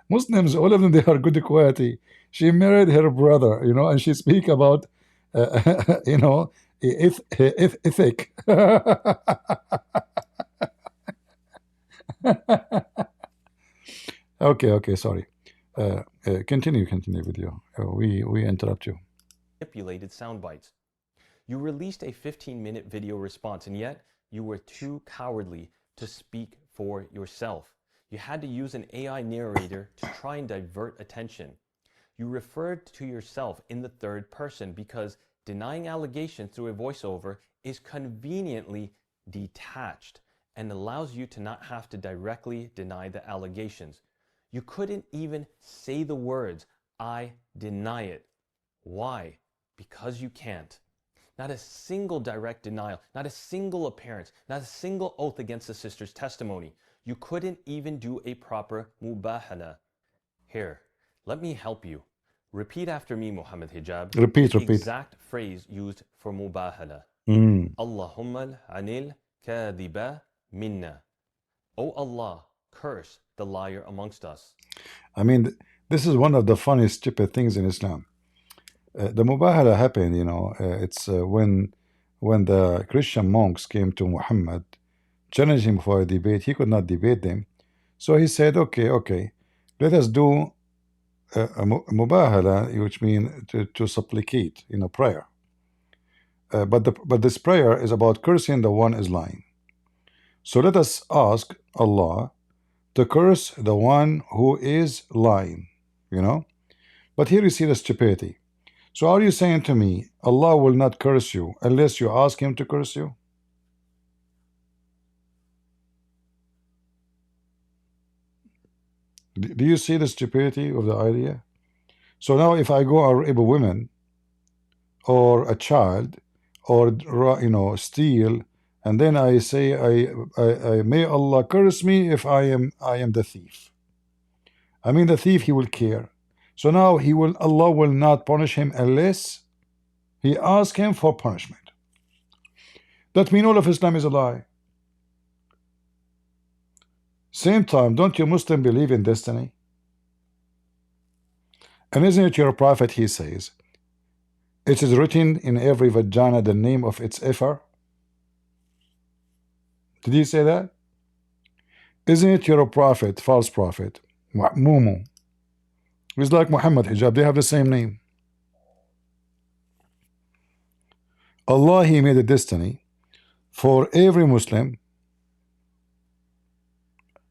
Muslims, all of them, they are good quality. She married her brother, you know, and she speak about, you know, ethic. Okay, sorry. Continue video. We interrupt you. Manipulated sound bites. You released a 15-minute video response, and yet you were too cowardly to speak for yourself. You had to use an AI narrator to try and divert attention. You referred to yourself in the third person because denying allegations through a voiceover is conveniently detached and allows you to not have to directly deny the allegations. You couldn't even say the words, "I deny it." Why? Because you can't. Not a single direct denial, not a single appearance, not a single oath against the sister's testimony. You couldn't even do a proper mubahala. Here, let me help you. Repeat after me, Mohammed Hijab. Repeat. The exact phrase used for mubahala. Allahumma anil kadhiba minna. O Allah, curse the liar amongst us. I mean, this is one of the funniest, stupid things in Islam. The mubahala happened, you know. It's when the Christian monks came to Muhammad, challenged him for a debate. He could not debate them, so he said, "Okay, let us do a mubahala, which means to supplicate, you know, prayer. But this prayer is about cursing the one is lying. So let us ask Allah to curse the one who is lying, you know. But here you see the stupidity. So are you saying to me, Allah will not curse you unless you ask him to curse you? Do you see the stupidity of the idea? So now if I go and rape a woman or a child or, you know, steal, and then I say, I may Allah curse me if I am the thief. I mean, the thief, he will care. So now Allah will not punish him unless he asks him for punishment. That means all of Islam is a lie. Same time, don't you Muslim believe in destiny? And isn't it your prophet, he says, it is written in every vagina the name of its effer? Did he say that? Isn't it your prophet, false prophet, Mumu? He's like Mohammed Hijab, they have the same name. Allah, he made a destiny for every Muslim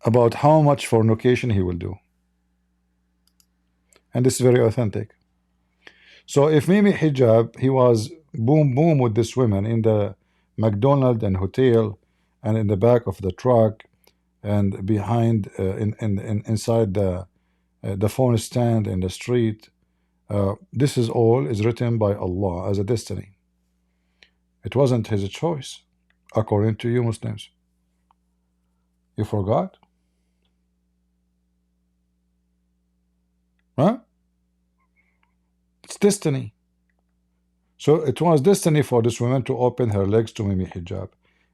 about how much fornication he will do. And this is very authentic. So if Mimi Hijab, he was boom with this woman in the McDonald's and hotel and in the back of the truck and behind inside the phone stand in the street, this is all is written by Allah as a destiny. It wasn't his choice, according to you Muslims. You forgot? Huh? It's destiny. So it was destiny for this woman to open her legs to Mimi Hijab.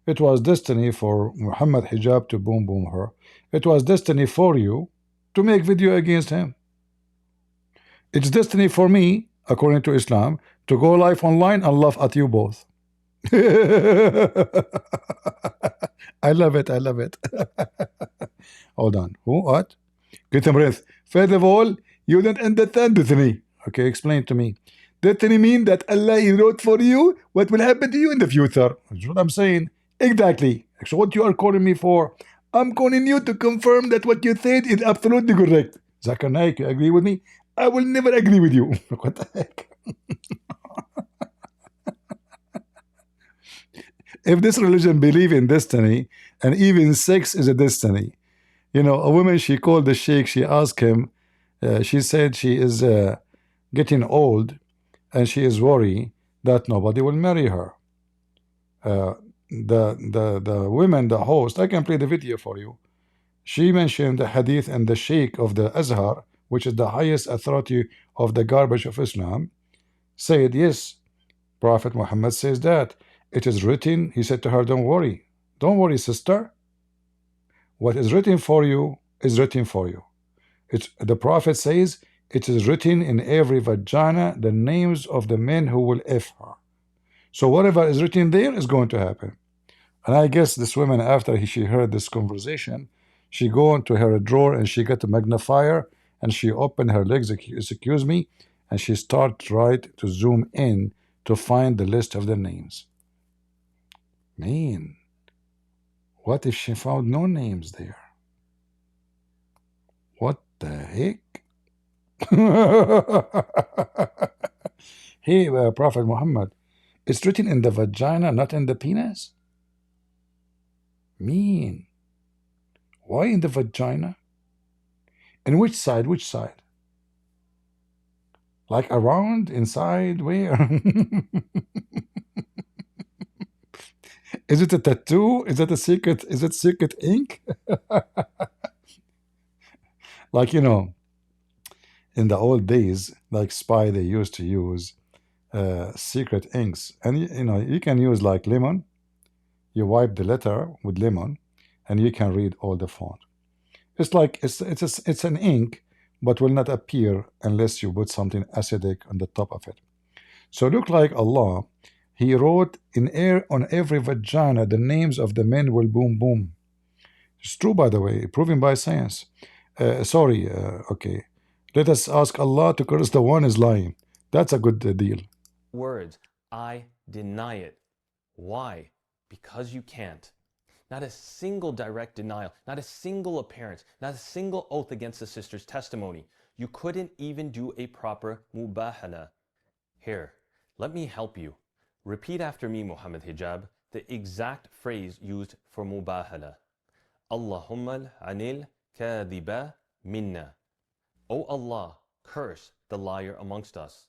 It was destiny for Muhammad Hijab to boom her. It was destiny for you to make video against him. It's destiny for me, according to Islam, to go live online and laugh at you both. I love it. Hold on. Who? What? Get a breath. First of all, you don't understand destiny. Okay, explain to me. Destiny means that Allah wrote for you what will happen to you in the future. That's what I'm saying. Exactly. So what you are calling me for? I'm calling you to confirm that what you said is absolutely correct. Zakir Naik, you agree with me? I will never agree with you. What the heck? If this religion believe in destiny, and even sex is a destiny, you know, a woman, she called the sheikh, she asked him, She said she is getting old and she is worried that nobody will marry her. The women, the host, I can play the video for you. She mentioned the hadith and the sheikh of the Azhar, which is the highest authority of the garbage of Islam, said, yes, Prophet Muhammad says that. It is written. He said to her, don't worry. Don't worry, sister. What is written for you is written for you. The Prophet says, it is written in every vagina the names of the men who will F her. So whatever is written there is going to happen. And I guess this woman, after she heard this conversation, she go into her drawer and she got a magnifier and she opened her legs, excuse me, and she start right to zoom in to find the list of the names. Man, what if she found no names there? What the heck? Hey, Prophet Muhammad, it's written in the vagina, not in the penis? Mean. Why in the vagina? And which side? Which side? Like around, inside, where? Is it a tattoo? Is it a secret? Is it secret ink? Like, you know, in the old days, like spy, they used to use secret inks. And, you know, you can use like lemon. You wipe the letter with lemon and you can read all the font. It's like, it's an ink, but will not appear unless you put something acidic on the top of it. So look like Allah, He wrote in air on every vagina the names of the men will boom boom. It's true, by the way, proven by science. Okay. Let us ask Allah to curse the one is lying. That's a good deal. Words, I deny it. Why? Because you can't. Not a single direct denial, not a single appearance, not a single oath against the sister's testimony. You couldn't even do a proper mubahala. Here, let me help you. Repeat after me, Mohammed Hijab, the exact phrase used for mubahala. Allahumma anil kadhiba minna. O Allah, curse the liar amongst us.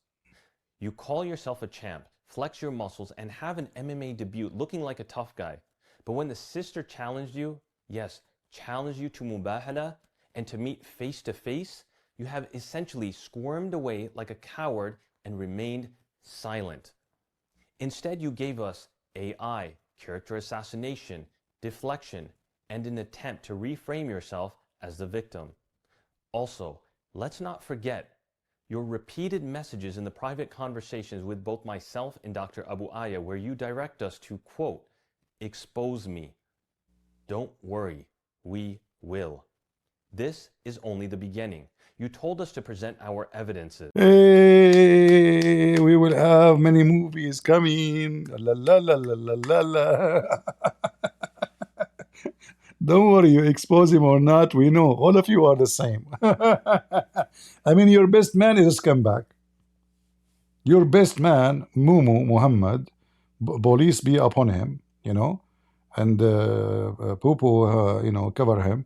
You call yourself a champ, flex your muscles, and have an MMA debut looking like a tough guy. But when the sister challenged you, yes, challenged you to mubahala and to meet face to face, you have essentially squirmed away like a coward and remained silent. Instead, you gave us AI, character assassination, deflection, and an attempt to reframe yourself as the victim. Also, let's not forget your repeated messages in the private conversations with both myself and Dr. Abu Aya, where you direct us to, quote, expose me. Don't worry, we will. This is only the beginning. You told us to present our evidences. Hey, we will have many movies coming. La la la la la la la. Don't worry, you expose him or not, we know. All of you are the same. I mean, your best man is a scumbag. Your best man, Muhammad, police be upon him, you know, and Popo, you know, cover him.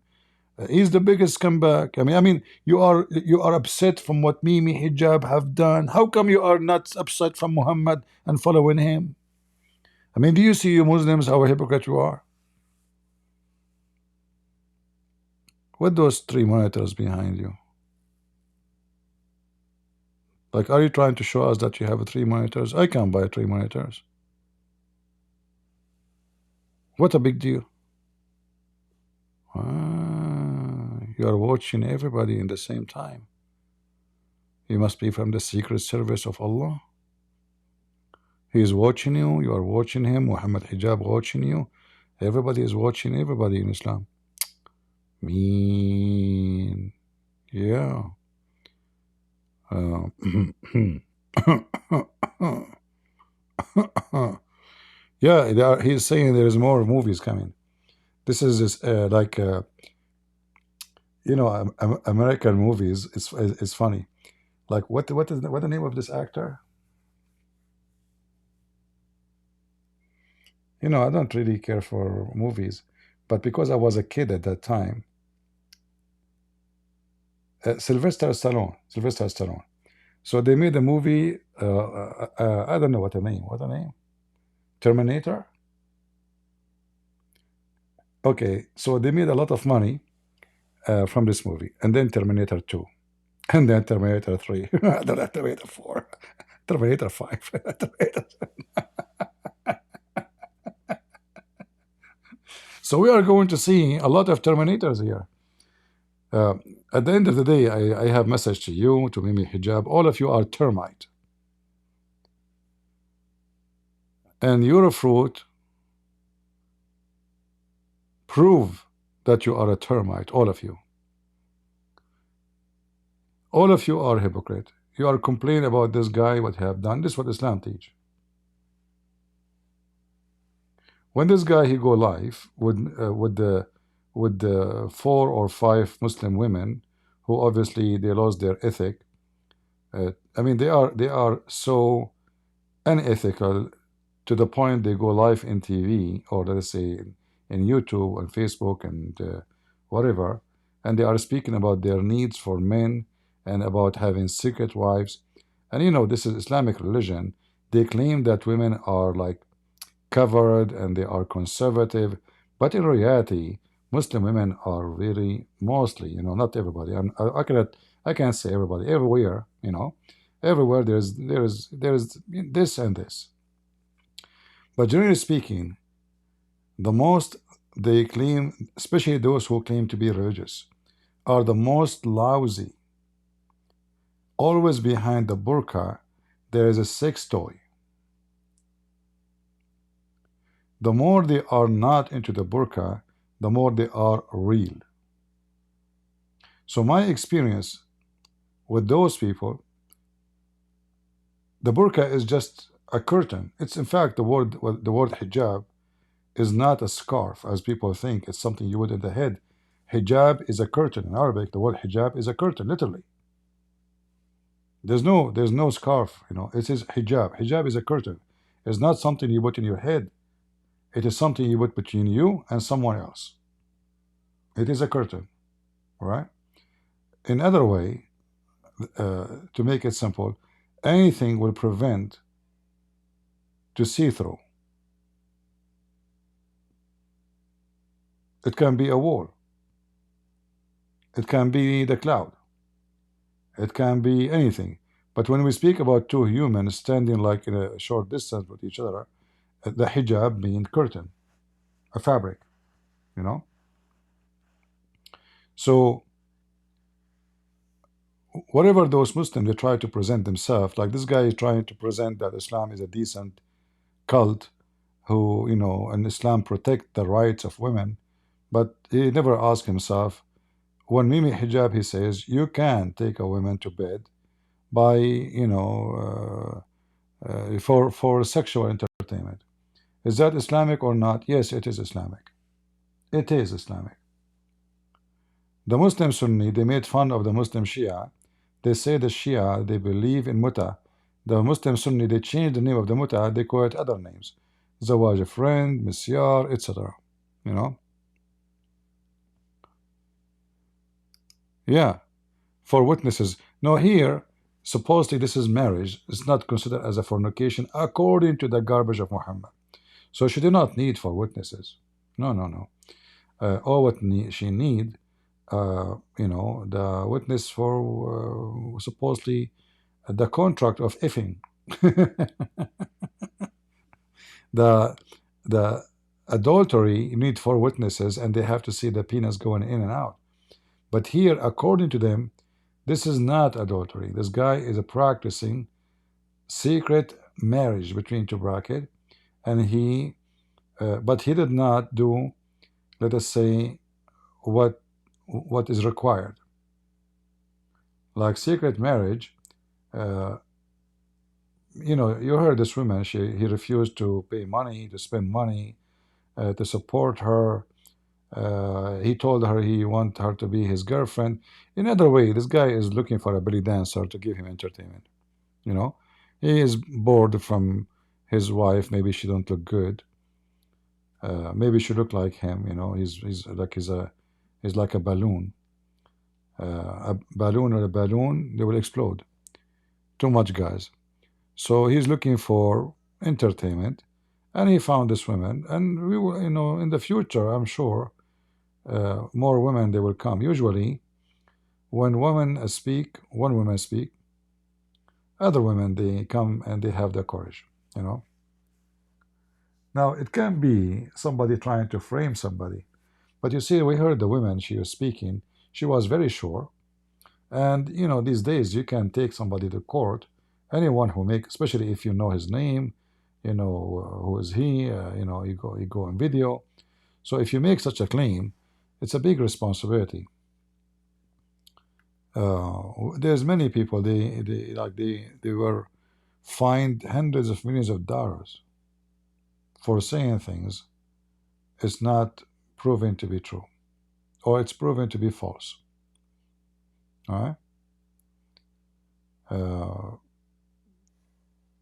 He's the biggest scumbag. I mean, you are upset from what Mimi Hijab have done. How come you are not upset from Muhammad and following him? I mean, do you see, you Muslims, how hypocrite you are? What those 3 monitors behind you? Like, are you trying to show us that you have 3 monitors? I can't buy 3 monitors. What a big deal. You are watching everybody in the same time. You must be from the secret service of Allah. He is watching you, you are watching him, Muhammad Hijab watching you. Everybody is watching everybody in Islam. Mean. Yeah. Yeah, he's saying there is more movies coming. This is like, you know, American movies. It's funny. Like, what the name of this actor? You know, I don't really care for movies, but because I was a kid at that time, Sylvester Stallone. Sylvester Stallone. So they made a movie. I don't know what the name. What the name? Terminator. Okay, so they made a lot of money from this movie, and then Terminator 2, and then Terminator 3, then Terminator 4, Terminator 5, Terminator. So we are going to see a lot of Terminators here. At the end of the day, I have message to you, to Mimi Hijab. All of you are termite, and your fruit prove that you are a termite. All of you. All of you are hypocrite. You are complaining about this guy, what he have done. This is what Islam teach. When this guy he go live with the 4 or 5 Muslim women, who obviously they lost their ethic. I mean, they are so unethical to the point they go live in TV, or let's say in YouTube and Facebook and whatever, and they are speaking about their needs for men and about having secret wives. And you know, this is Islamic religion. They claim that women are like covered and they are conservative, but in reality, Muslim women are really mostly, you know, not everybody. I can't say everybody. Everywhere, you know, everywhere there is this and this. But generally speaking, the most they claim, especially those who claim to be religious, are the most lousy. Always behind the burqa, there is a sex toy. The more they are not into the burqa, the more they are real. So my experience with those people, the burqa is just a curtain. It's in fact the word hijab is not a scarf, as people think. It's something you put in the head. Hijab is a curtain. In Arabic, the word hijab is a curtain, literally. There's no scarf, you know. It is hijab. Hijab is a curtain. It's not something you put in your head. It is something you put between you and someone else. It is a curtain, all right? In other way, to make it simple, anything will prevent to see through. It can be a wall. It can be the cloud. It can be anything. But when we speak about 2 humans standing like in a short distance with each other, the hijab means curtain, a fabric, you know. So whatever those Muslims they try to present themselves, like this guy is trying to present that Islam is a decent cult, who, you know, and Islam protect the rights of women, but he never asked himself, when Mimi Hijab, he says, you can take a woman to bed by, you know, for sexual entertainment. Is that Islamic or not? Yes, it is Islamic. It is Islamic. The Muslim Sunni, they made fun of the Muslim Shia. They say the Shia, they believe in muta. The Muslim Sunni, they changed the name of the muta, they call it other names. Zawaj a friend, misyar, etc. You know? Yeah. For witnesses. No, here, supposedly this is marriage. It's not considered as a fornication according to the garbage of Muhammad. So she did not need for witnesses. No, no, no. All what she need, you know, the witness for supposedly the contract of effing. the adultery need 4 witnesses, and they have to see the penis going in and out. But here, according to them, this is not adultery. This guy is practicing secret marriage between 2 brackets, and he, but he did not do, let us say, what is required. Like secret marriage, you know, you heard this woman, he refused to pay money, to spend money, to support her. He told her he want her to be his girlfriend. In other way, this guy is looking for a belly dancer to give him entertainment. You know, he is bored from his wife. Maybe she don't look good. Maybe she look like him. You know, he's like a balloon. a balloon or a balloon, they will explode. Too much gas. So he's looking for entertainment, and he found this woman. And we will, in the future, I'm sure, more women they will come. Usually, when women speak, one woman speak, other women they come and they have the courage. You know. Now it can be somebody trying to frame somebody, but you see, we heard the woman she was speaking. She was very sure. And these days you can take somebody to court, anyone who make, especially if you know his name, who is he, you go on video. So if you make such a claim, it's a big responsibility. There's many people they were fined hundreds of millions of dollars for saying things it's not proven to be true, or it's proven to be false. All right.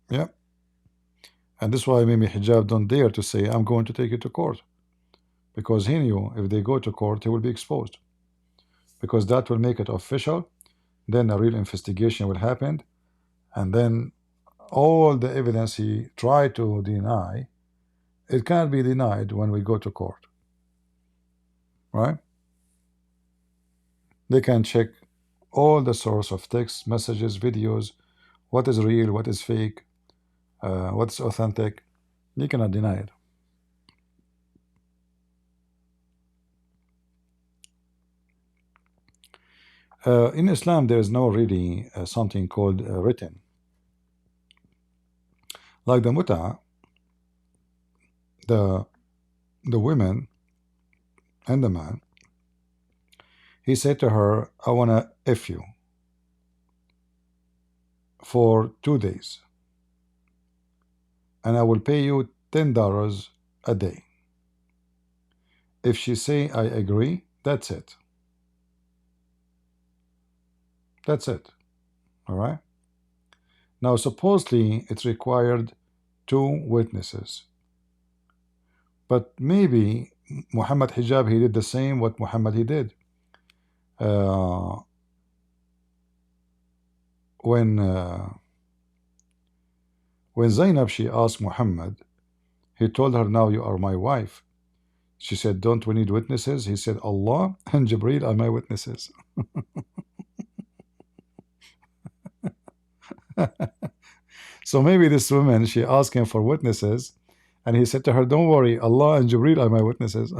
Yeah. And this is why Mimi Hijab don't dare to say, I'm going to take you to court. Because he knew if they go to court, he will be exposed. Because that will make it official. Then a real investigation will happen. And then all the evidence he tried to deny, it can't be denied when we go to court. Right? They can check all the source of text, messages, videos, what is real, what is fake, what's authentic. You cannot deny it. In Islam, there is no really something called written. Like the muta, the women and the man, he said to her, I want to F you for 2 days. And I will pay you $10 a day. If she say, I agree, that's it. That's it. All right? Now, supposedly, it's required 2 witnesses. But maybe Mohammed Hijab, he did the same what Muhammad he did. When Zainab, she asked Muhammad, he told her, now you are my wife. She said, don't we need witnesses? He said, Allah and Jibreel are my witnesses. So maybe this woman, she asked him for witnesses, and he said to her, don't worry, Allah and Jibreel are my witnesses.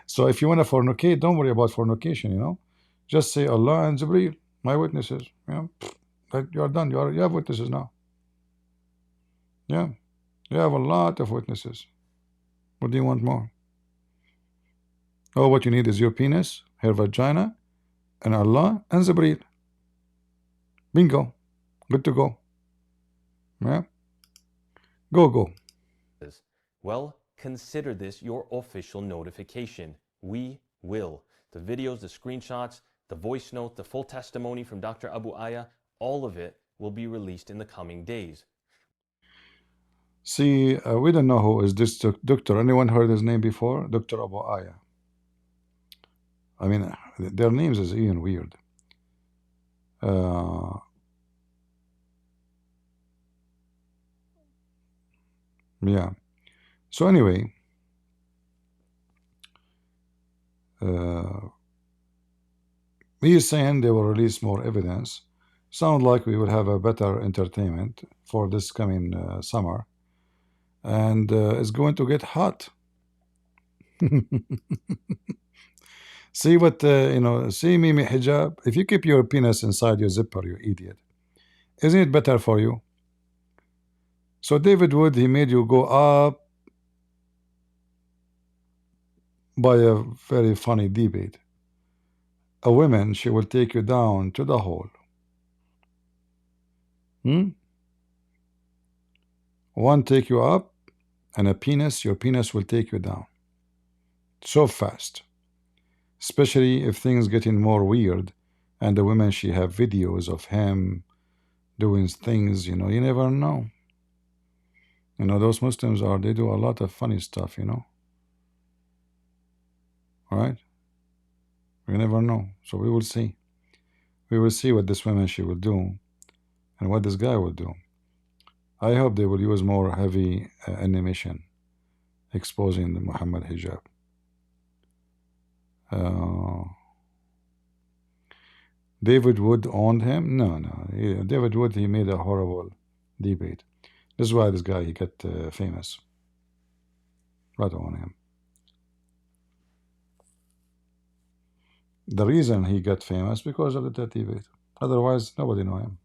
So if you want to fornicate, don't worry about fornication, Just say Allah and Jibreel, my witnesses. You are done. You have witnesses now. Yeah. You have a lot of witnesses. What do you want more? Oh, what you need is your penis, her vagina, and Allah and Jibreel. Bingo. Good to go. Yeah. Go. Well, consider this your official notification. We will. The videos, the screenshots, the voice note, the full testimony from Dr. Abu Aya, all of it will be released in the coming days. See, we don't know who is this doctor. Anyone heard his name before? Dr. Abu Aya. I mean, their names is even weird. Yeah. So anyway, he is saying they will release more evidence. Sound like we will have a better entertainment for this coming summer, and it's going to get hot. See what see Mimi Hijab. If you keep your penis inside your zipper, you idiot, isn't it better for you? So David Wood, he made you go up by a very funny debate. A woman, she will take you down to the hole. One take you up, and your penis will take you down. So fast. Especially if things getting more weird, and the women, she have videos of him doing things, you never know. Those Muslims they do a lot of funny stuff, All right? We never know. So we will see. We will see what this woman she will do and what this guy will do. I hope they will use more heavy animation exposing the Mohammed Hijab. David Wood owned him? No, no. David Wood, he made a horrible debate. This is why this guy, he got famous. Right on him. The reason he got famous because of that debate. Otherwise, nobody know him.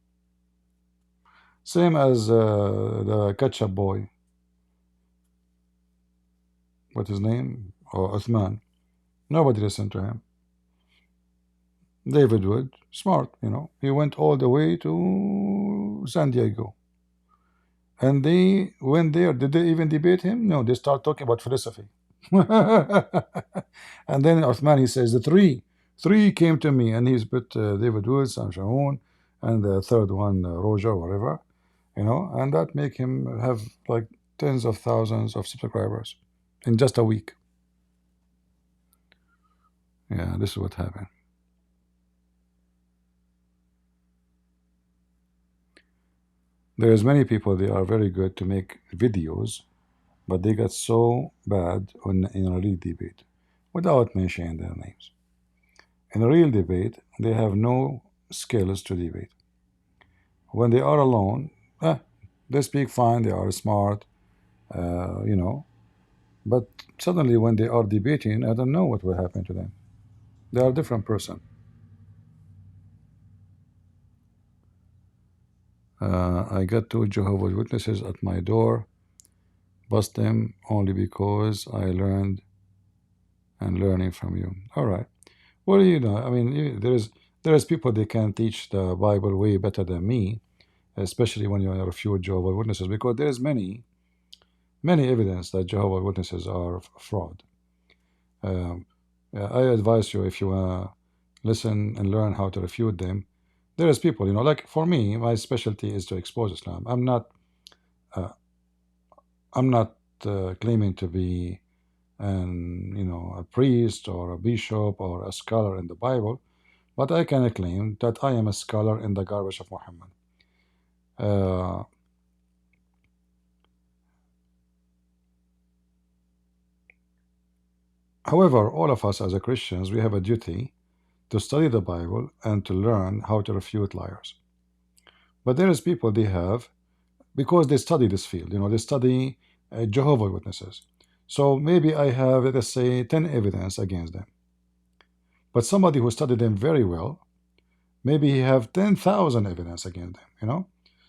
Same as the ketchup boy. What's his name? Or Uthman. Nobody listened to him. David Wood, smart, you know. He went all the way to San Diego. And they went there. Did they even debate him? No, they start talking about philosophy. And then Uthman, he says, the three came to me. And he's put David Wood, Sam Shamoun, and the third one, Roger, whatever. You know, and that make him have like tens of thousands of subscribers in just a week. Yeah, this is what happened. There's many people, they are very good to make videos, but they got so bad in a real debate, without mentioning their names. In a real debate, they have no skills to debate. When they are alone, they speak fine, they are smart, you know, but suddenly when they are debating, I don't know what will happen to them. They are a different person. I got 2 Jehovah's Witnesses at my door, bust them only because I learned and learning from you. All right. Well, you know, I mean, there is people they can teach the Bible way better than me, especially when you refute Jehovah's Witnesses, because there is many evidence that Jehovah's Witnesses are fraud. I advise you, if you want to listen and learn how to refute them, there is people, you know, like for me, my specialty is to expose Islam. I'm not claiming to be a priest or a bishop or a scholar in the Bible, but I can claim that I am a scholar in the garbage of Muhammad. However, all of us as a Christians, we have a duty to study the Bible and to learn how to refute liars. But there is people they have, because they study this field, you know, they study Jehovah's Witnesses. So maybe I have, let us say, 10 evidence against them. But somebody who studied them very well, maybe he have 10,000 evidence against them, you know.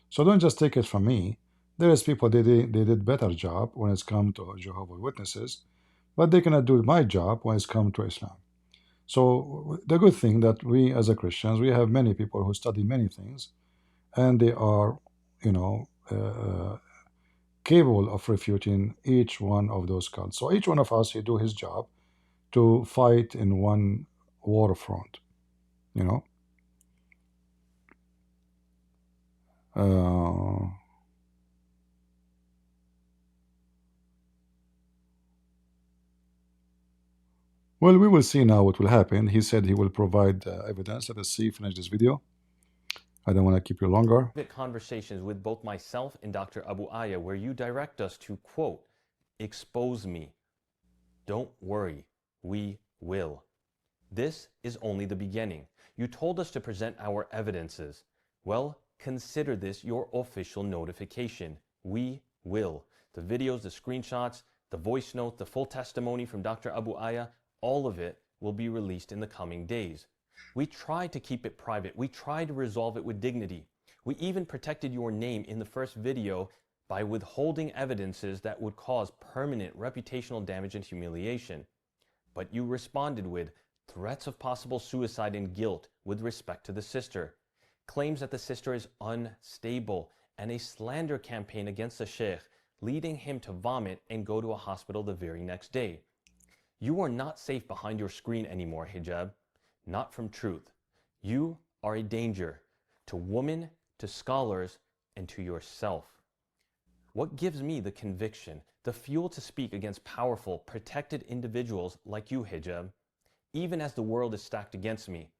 So don't just take it from me. There is people, they did better job when it's come to Jehovah's Witnesses, but they cannot do my job when it's come to Islam. So the good thing that we as a Christians, we have many people who study many things, and they are, you know, capable of refuting each one of those cults. So each one of us, he do his job to fight in one war front, you know. Well, we will see now what will happen. He said he will provide evidence. Let us see, finish this video. I don't want to keep you longer. Conversations with both myself and Dr. Abu Aya, where you direct us to, quote, expose me. Don't worry, we will. This is only the beginning. You told us to present our evidences. Well, consider this your official notification. We will. The videos, the screenshots, the voice note, the full testimony from Dr. Abu Aya, all of it will be released in the coming days. We tried to keep it private. We tried to resolve it with dignity. We even protected your name in the first video by withholding evidences that would cause permanent reputational damage and humiliation. But you responded with threats of possible suicide and guilt with respect to the sister, claims that the sister is unstable, and a slander campaign against the sheikh, leading him to vomit and go to a hospital the very next day. You are not safe behind your screen anymore, Hijab. Not from truth. You are a danger to women, to scholars, and to yourself. What gives me the conviction, the fuel to speak against powerful, protected individuals like you, Hijab? even as the world is stacked against me.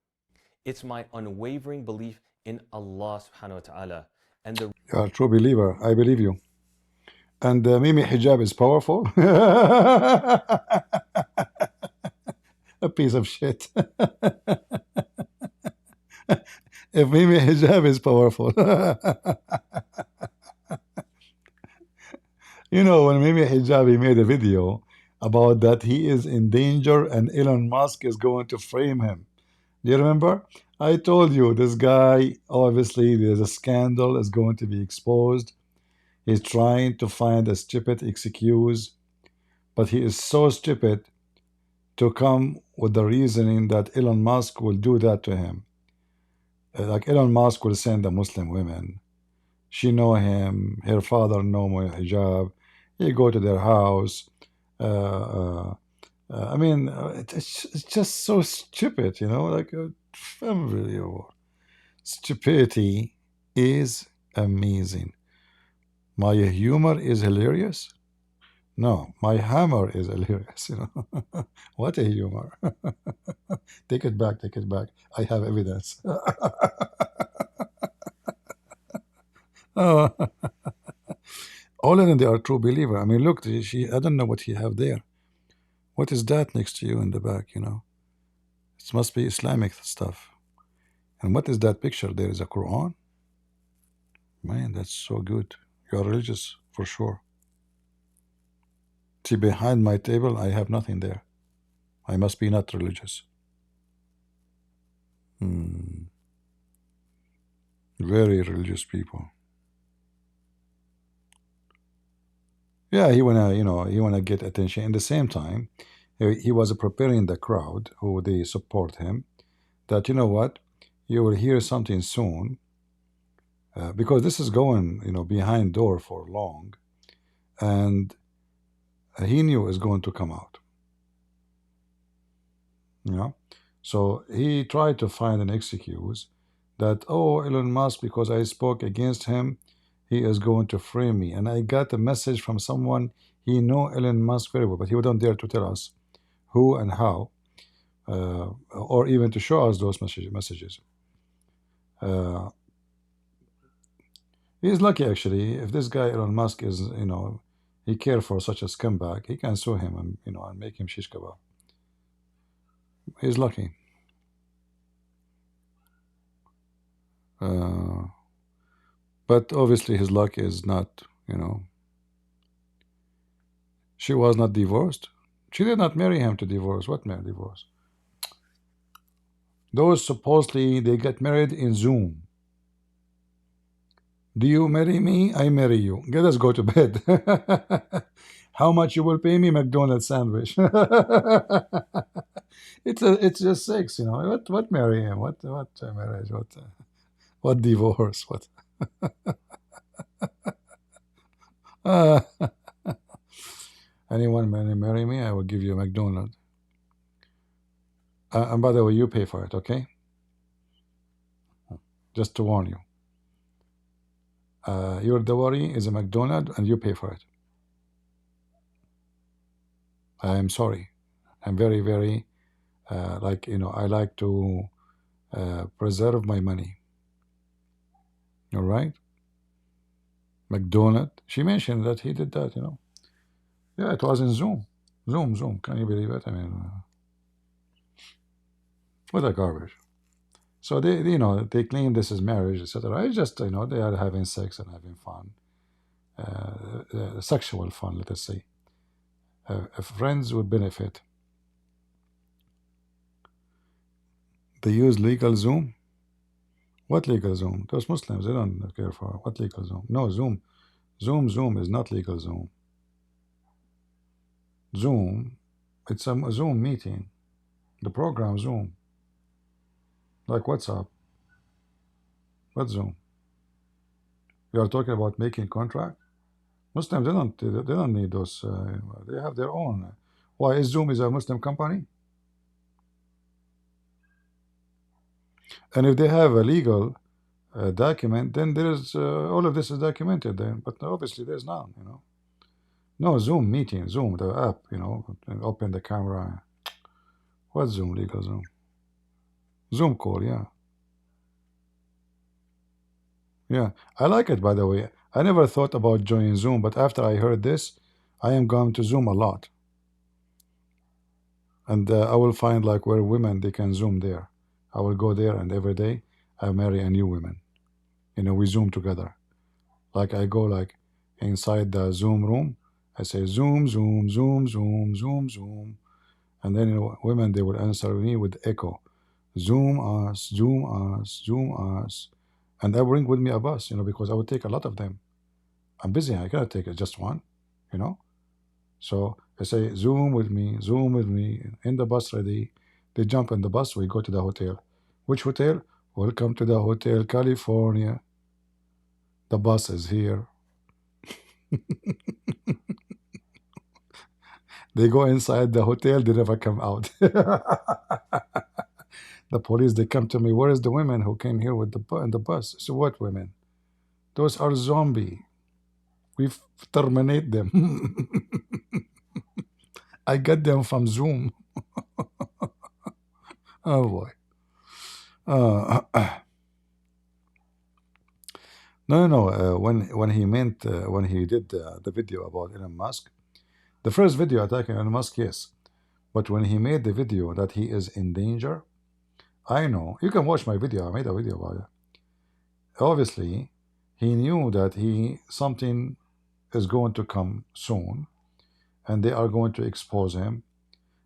It's my unwavering belief in Allah subhanahu wa ta'ala and the You are a true believer. I believe you. And Mimi Hijab is powerful. A piece of shit. If Mimi Hijab is powerful. You know, when Mimi Hijabi made a video about that he is in danger and Elon Musk is going to frame him. Do you remember? I told you this guy, obviously, there's a scandal is going to be exposed. He's trying to find a stupid excuse, but he is so stupid to come with the reasoning that Elon Musk will do that to him. Like Elon Musk will send the Muslim women. She know him. Her father know Mohammed Hijab. He go to their house. I mean, it's just so stupid, you know. Like, unbelievable. Stupidity is amazing. My humor is hilarious. No, my hammer is hilarious. You know, what a humor. Take it back. Take it back. I have evidence. Oh. All of them, they are true believer. I mean, look, she. I don't know what you have there. What is that next to you in the back? You know, it must be Islamic stuff. And what is that picture? There is a Quran. Man, that's so good. You are religious for sure. See, behind my table, I have nothing there. I must be not religious. Very religious people. Yeah, he wanna, you know, he wanna get attention. In the same time, he was preparing the crowd who they support him. That, you know what, you will hear something soon, because this is going, you know, behind door for long, and he knew it's going to come out. You know, so he tried to find an excuse that, oh, Elon Musk, because I spoke against him, he is going to frame me. And I got a message from someone, he know Elon Musk very well, but he wouldn't dare to tell us who and how, or even to show us those messages. He's lucky, actually. If this guy Elon Musk is, you know, he cares for such a scumbag, he can sue him and, you know, and make him shish kebab. He's lucky. But obviously his luck is not, you know, she was not divorced. She did not marry him to divorce. What marriage divorce? Those supposedly they get married in Zoom. Do you marry me? I marry you. Let us go to bed. How much you will pay me? McDonald's sandwich. It's just sex, you know. What marry him? What marriage? What divorce? What? Anyone marry me? I will give you a McDonald's. And by the way, you pay for it, okay? Just to warn you. Your dowry is a McDonald's and you pay for it. I am sorry. I'm very, very, like, you know, I like to preserve my money. All right? McDonald. She mentioned that he did that, you know. Yeah, it was in Zoom. Zoom. Can you believe it? I mean, what a garbage. So they, you know, they claim this is marriage, etc. It's just, you know, they are having sex and having fun, sexual fun, let us say. Friends would benefit. They use legal Zoom. What legal Zoom? Those Muslims, they don't care for what legal Zoom. No, Zoom is not legal Zoom. Zoom, it's a Zoom meeting. The program Zoom, like WhatsApp. What Zoom? You are talking about making contract. Muslims, they don't need those. They have their own. Why is Zoom is a Muslim company? And if they have a legal document, then there is all of this is documented. Then, but obviously there's none. You know, no Zoom meeting, Zoom the app. You know, and open the camera. What Zoom? Legal Zoom? Zoom call, yeah. Yeah. I like it, by the way. I never thought about joining Zoom, but after I heard this, I am going to Zoom a lot. And I will find like where women, they can Zoom there. I will go there and every day I marry a new woman. You know, we Zoom together. Like I go like inside the Zoom room. I say Zoom, Zoom, Zoom, Zoom, Zoom, Zoom. And then, you know, women, they will answer me with echo. Zoom us, Zoom us, Zoom us. And I bring with me a bus, you know, because I would take a lot of them. I'm busy. I cannot take just one, you know. So I say, Zoom with me, in the bus ready. They jump in the bus, we go to the hotel. Which hotel? Welcome to the Hotel California. The bus is here. They go inside the hotel, they never come out. The police, they come to me, where is the women who came here with in the bus? So what women? Those are zombie. We terminate them. I get them from Zoom. Oh boy. No. When he meant when he did the video about Elon Musk, the first video attacking Elon Musk, yes, but when he made the video that he is in danger, I know you can watch my video. I made a video about it. Obviously, he knew that something is going to come soon, and they are going to expose him.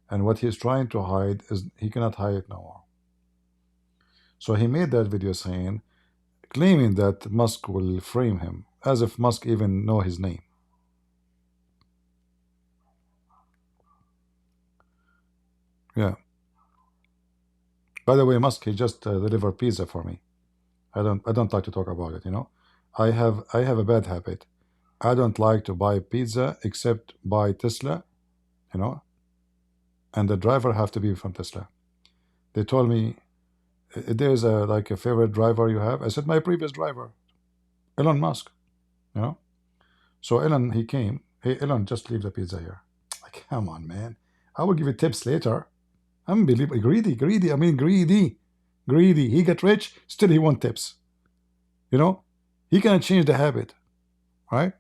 And what he's trying to hide is he cannot hide it no more. So he made that video saying, claiming that Musk will frame him, as if Musk even know his name. Yeah. By the way, Musk, he just delivered pizza for me. I don't like to talk about it, you know. I have a bad habit. I don't like to buy pizza except buy Tesla, you know, and the driver have to be from Tesla. They told me, there's like a favorite driver you have. I said, my previous driver, Elon Musk, you know. So Elon, he came. Hey, Elon, just leave the pizza here. Like, come on, man. I will give you tips later. Unbelievable. Greedy. I mean, greedy. He get rich, still he want tips. You know, he cannot change the habit, right?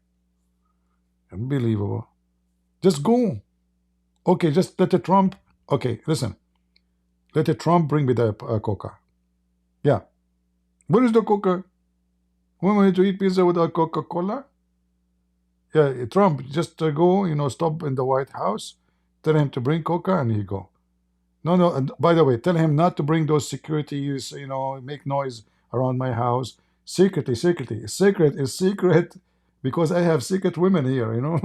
Unbelievable. Just go. Okay, just let the Trump. Okay, listen. Let the Trump bring me the Coca. Yeah. Where is the Coca? Want me to eat pizza with a Coca-Cola? Yeah, Trump, just go, you know, stop in the White House, tell him to bring Coca, and he go. No, and by the way, tell him not to bring those securities, you know, make noise around my house. Secretly. Secret is secret, because I have secret women here, you know.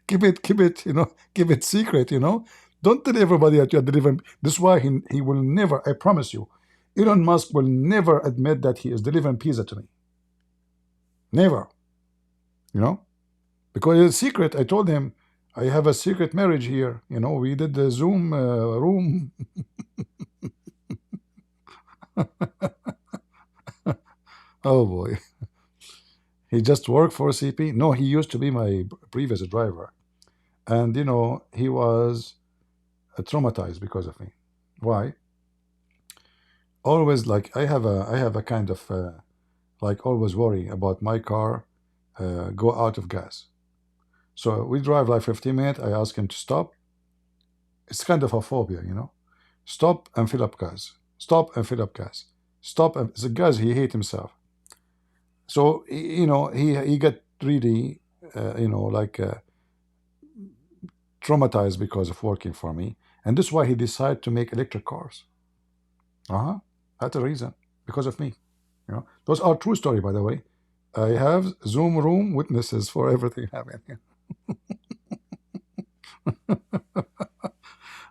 keep it, you know, keep it secret, you know. Don't tell everybody that you're delivering. This is why he will never, I promise you, Elon Musk will never admit that he is delivering pizza to me. Never. You know? Because it's secret. I told him, I have a secret marriage here. You know, we did the Zoom room. Oh boy. He just worked for CP. No, he used to be my previous driver. And, you know, he was traumatized because of me. Why? Always, like, I have a kind of, like, always worry about my car go out of gas. So we drive like 15 minutes. I ask him to stop. It's kind of a phobia, you know. Stop and fill up gas. Stop and fill up gas. Stop and the gas. He hate himself. So you know, he got really, you know, like traumatized because of working for me, and this is why he decided to make electric cars. That's the reason, because of me. You know, those are true story, by the way. I have Zoom room witnesses for everything happening.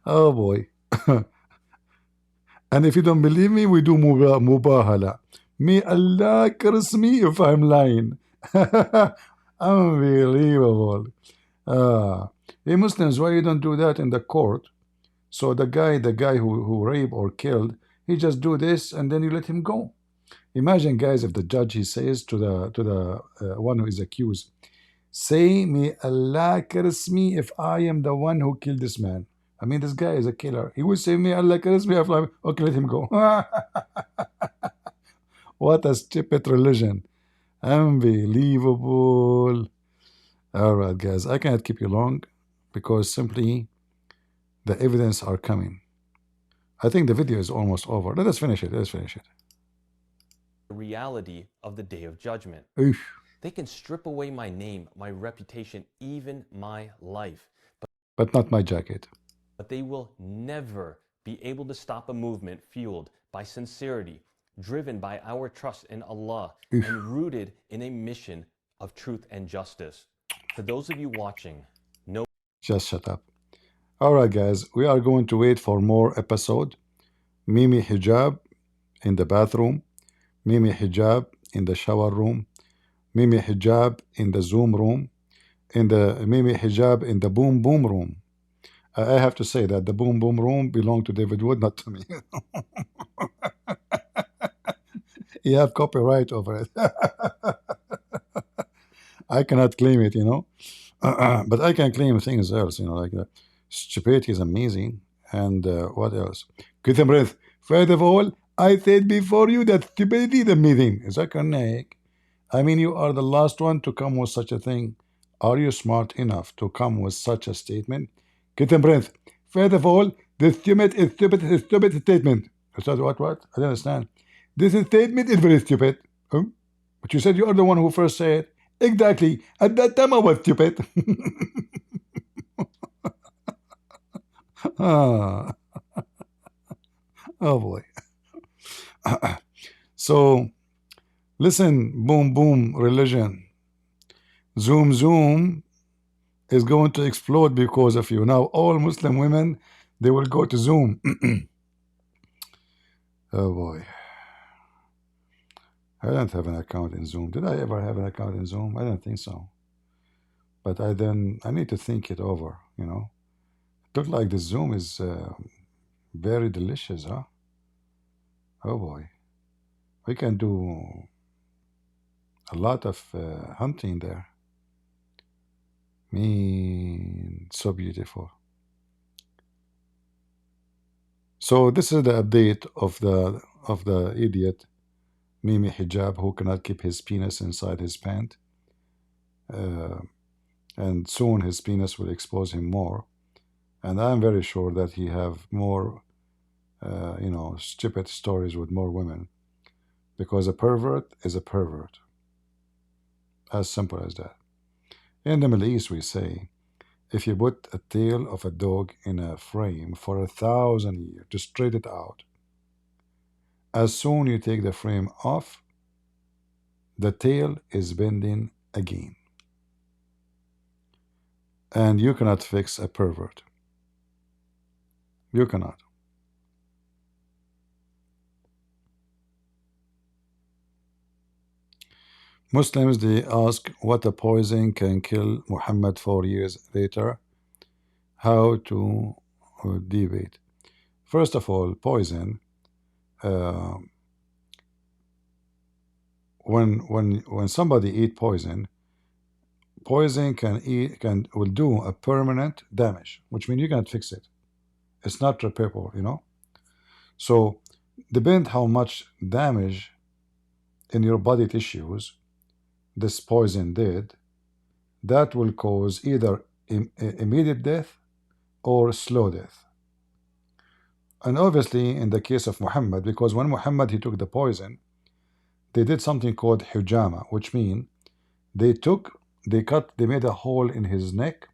Oh boy. And if you don't believe me, we do mubahala. May Allah curse me if I'm lying. Unbelievable. Hey Muslims, why you don't do that in the court? So the guy who raped or killed, he just do this and then you let him go. Imagine, guys, if the judge, he says to the one who is accused, Say, may Allah curse me if I am the one who killed this man. I mean, this guy is a killer. He would say, may Allah curse me if I... Okay, let him go. What a stupid religion. Unbelievable. All right, guys, I cannot keep you long because simply the evidence are coming. I think the video is almost over. Let us finish it. Let's finish it. The reality of the day of judgment. Oof. They can strip away my name, my reputation, even my life. But not my jacket. But they will never be able to stop a movement fueled by sincerity, driven by our trust in Allah, Oof. and rooted in a mission of truth and justice. For those of you watching, know... Just shut up. All right, guys, we are going to wait for more episode. Mimi Hijab in the bathroom. Mimi Hijab in the shower room. Mimi Hijab in the Zoom room. In the Mimi Hijab in the Boom Boom room. I have to say that the Boom Boom room belonged to David Wood, not to me. You have copyright over it. I cannot claim it, you know. But I can claim things else, you know, like that. Stupidity is amazing. And what else? Good breath. First of all, I said before you that stupidity is amazing. Is that correct? I mean, you are the last one to come with such a thing. Are you smart enough to come with such a statement? Good breath. First of all, this statement is stupid statement. Is that what? I don't understand. This statement is very stupid. But you said you are the one who first said it. Exactly. At that time, I was stupid. Ah. Oh boy. So, listen, boom, boom, religion. Zoom, zoom is going to explode because of you. Now, all Muslim women, they will go to Zoom. Oh boy. I don't have an account in Zoom. Did I ever have an account in Zoom? I don't think so. But I need to think it over, you know. It looks like the Zoom is very delicious, huh? Oh boy. We can do a lot of hunting there. Man, so beautiful. So this is the update of the idiot Mimi Hijab who cannot keep his penis inside his pant. And soon his penis will expose him more. And I'm very sure that he have more, you know, stupid stories with more women. Because a pervert is a pervert. As simple as that. In the Middle East, we say, if you put a tail of a dog in a frame for 1,000 years to straight it out, as soon you take the frame off, the tail is bending again. And you cannot fix a pervert. You cannot. Muslims, they ask what a poison can kill Muhammad 4 years later. How to debate. First of all, poison. When somebody eat poison, poison will do a permanent damage, which means you can't fix it. It's not repairable, you know. So depend how much damage in your body tissues this poison did, that will cause either immediate death or slow death. And obviously in the case of Muhammad, because when Muhammad he took the poison, they did something called hijama, which means they made a hole in his neck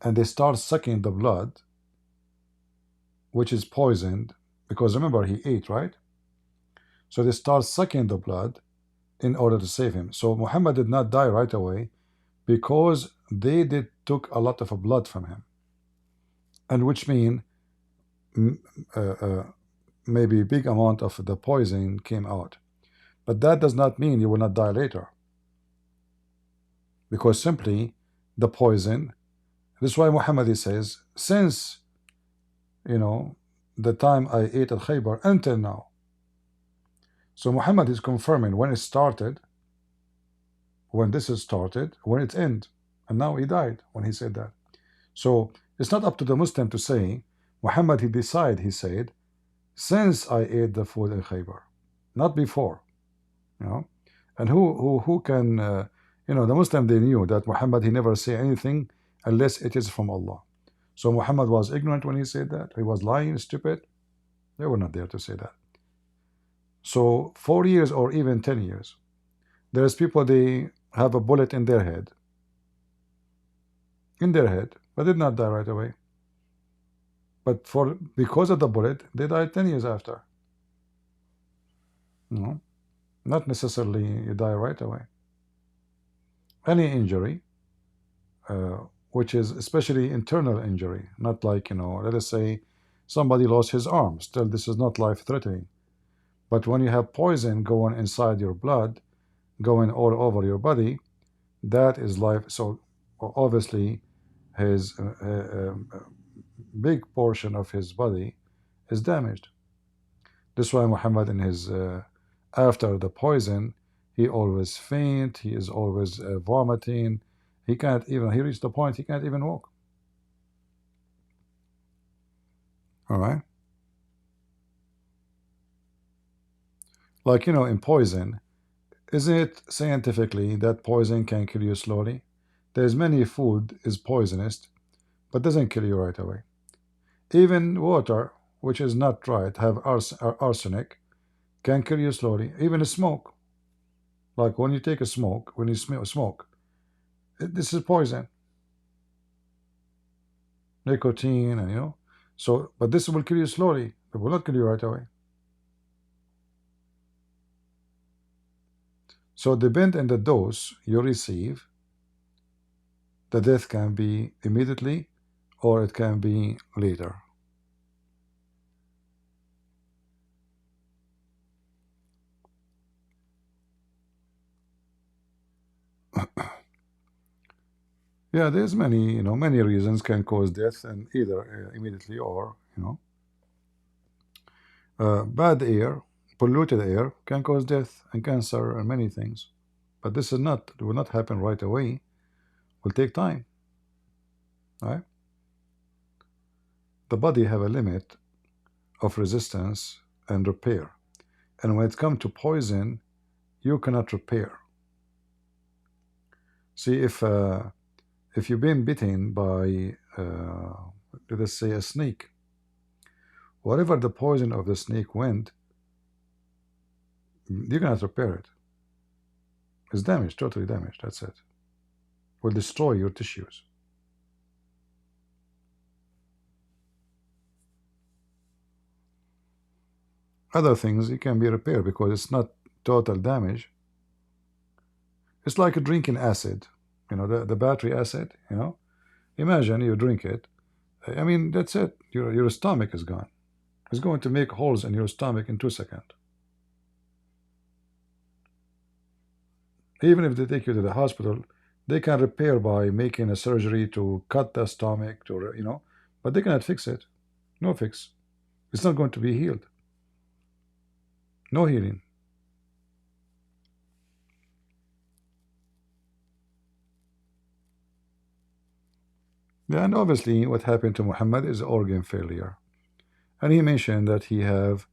and they start sucking the blood, which is poisoned, because remember he ate, right? So they start sucking the blood in order to save him. So Muhammad did not die right away because they took a lot of blood from him, and which mean maybe big amount of the poison came out. But that does not mean you will not die later, because simply the poison. This is why Muhammad says, since, you know, the time I ate at Khaybar until now. So Muhammad is confirming when it started when this is started, when it end, and now he died when he said that. So it's not up to the Muslim to say, Muhammad, he decided, he said, since I ate the food in Khaybar, not before, you know. And who can, you know, the Muslim, they knew that Muhammad, he never say anything unless it is from Allah. So Muhammad was ignorant when he said that. He was lying, stupid. They were not there to say that. So 4 years or even 10 years, there's people, they have a bullet in their head, but did not die right away. But because of the bullet, they died 10 years after. No, not necessarily you die right away. Any injury, which is especially internal injury, not like, you know, let us say somebody lost his arm, still this is not life-threatening. But when you have poison going inside your blood, going all over your body, that is life. So obviously his big portion of his body is damaged. That's why Muhammad, in his after the poison, he always faint, he is always vomiting, he can't even, he reached the point he can't even walk. All right. Like, you know, in poison, isn't it scientifically that poison can kill you slowly? There's many food is poisonous, but doesn't kill you right away. Even water, which is not right, have arsenic, can kill you slowly. Even smoke, like when you take a smoke, when you smoke, this is poison, nicotine, and you know. So, but this will kill you slowly. It will not kill you right away. So depend on the dose you receive, the death can be immediately or it can be later. Yeah, there's many, you know, many reasons can cause death, and either immediately or, you know, bad air, polluted air can cause death and cancer and many things. But this is not, it will not happen right away. It will take time. Right? The body have a limit of resistance and repair. And when it comes to poison, you cannot repair. See, if you've been bitten by, let us say, a snake, whatever the poison of the snake went, you cannot repair it. It's damaged, totally damaged. That's it. Will destroy your tissues. Other things, it can be repaired because it's not total damage. It's like drinking acid, you know, the battery acid, you know. Imagine you drink it. I mean, that's it. Your stomach is gone. It's going to make holes in your stomach in 2 seconds. Even if they take you to the hospital, they can repair by making a surgery to cut the stomach, to, you know, but they cannot fix it. No fix. It's not going to be healed. No healing. Yeah, and obviously what happened to Muhammad is organ failure. And he mentioned that he have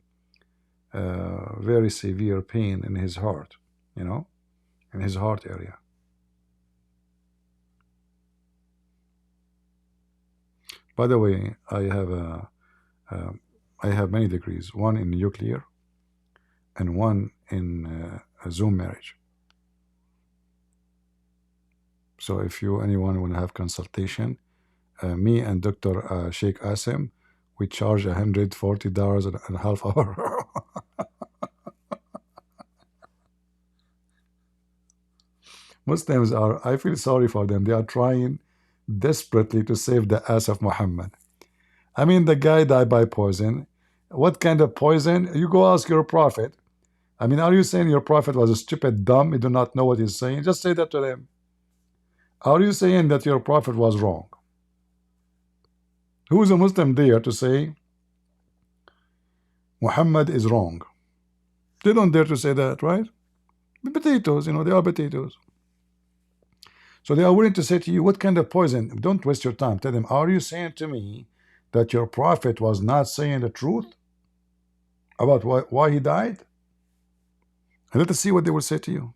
very severe pain in his heart, you know, in his heart area. By the way, I have many degrees, one in nuclear and one in Zoom marriage. So if anyone want to have consultation, me and Dr. Sheikh Asim, we charge $140 and a half hour. Muslims are, I feel sorry for them. They are trying desperately to save the ass of Muhammad. I mean, the guy died by poison. What kind of poison? You go ask your prophet. I mean, are you saying your prophet was a stupid, dumb, he do not know what he's saying? Just say that to them. Are you saying that your prophet was wrong? Who is a Muslim there to say Muhammad is wrong? They don't dare to say that, right? The potatoes, you know, they are potatoes. So they are willing to say to you, what kind of poison? Don't waste your time. Tell them, are you saying to me that your prophet was not saying the truth about why he died? And let us see what they will say to you.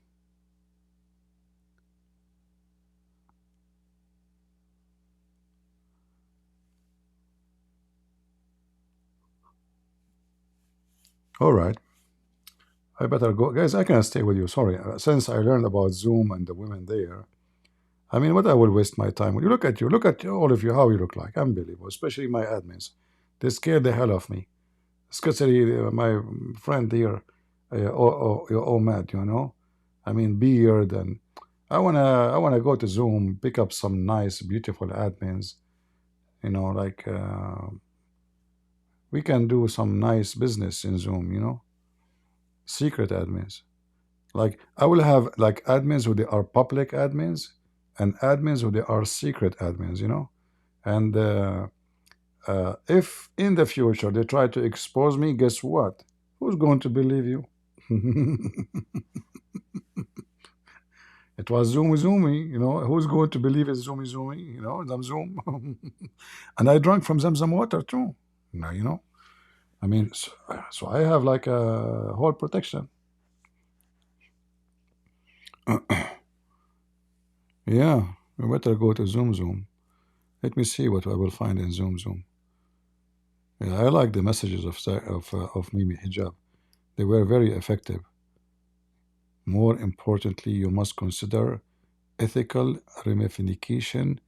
All right. I better go. Guys, I cannot stay with you. Sorry. Since I learned about Zoom and the women there, I mean, what I will waste my time with you. Look at you. Look at all of you, how you look like. Unbelievable. Especially my admins. They scared the hell of me. Especially my friend here, Omad, you know. I mean, beard and I wanna go to Zoom, pick up some nice, beautiful admins. You know, like we can do some nice business in Zoom. You know, secret admins. Like I will have like admins who they are public admins and admins who they are secret admins. You know, and if in the future they try to expose me, guess what? Who's going to believe you? It was Zoomy Zoomy, you know. Who's going to believe it's Zoomy Zoomy? You know, Zoom. And I drank from Zamzam water too. Now, you know. I mean, so I have like a whole protection. Yeah, we better go to Zoom. Let me see what I will find in Zoom. Yeah, I like the messages of Mimi Hijab. They were very effective. More importantly, you must consider ethical ramification,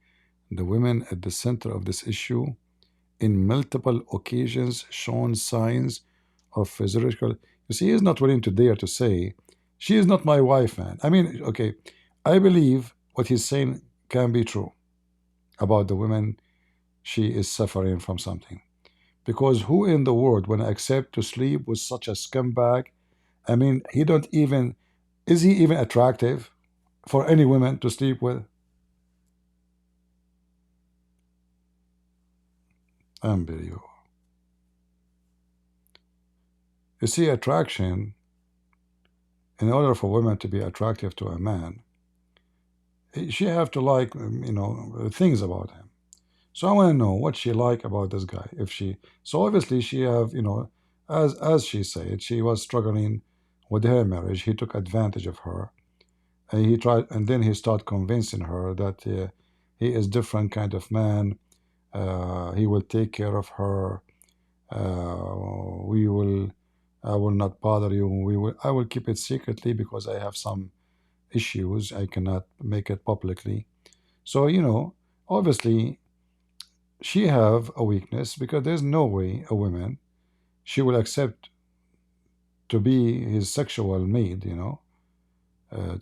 the women at the center of this issue, in multiple occasions shown signs of physiological. You see, he is not willing to dare to say, she is not my wife, man. I mean, okay, I believe what he's saying can be true about the women. She is suffering from something. Because who in the world will accept to sleep with such a scumbag? I mean, he don't even, is he even attractive for any women to sleep with? Unbelievable. You see, attraction, in order for women to be attractive to a man, she have to like, you know, things about him. So I want to know what she like about this guy. If she, so obviously she have, you know, as she said, she was struggling with her marriage. He took advantage of her, and he tried, and then he started convincing her that he is different kind of man. He will take care of her. We will. I will not bother you. I will keep it secretly because I have some issues. I cannot make it publicly. So you know, obviously, she have a weakness because there's no way a woman she will accept to be his sexual maid, you know,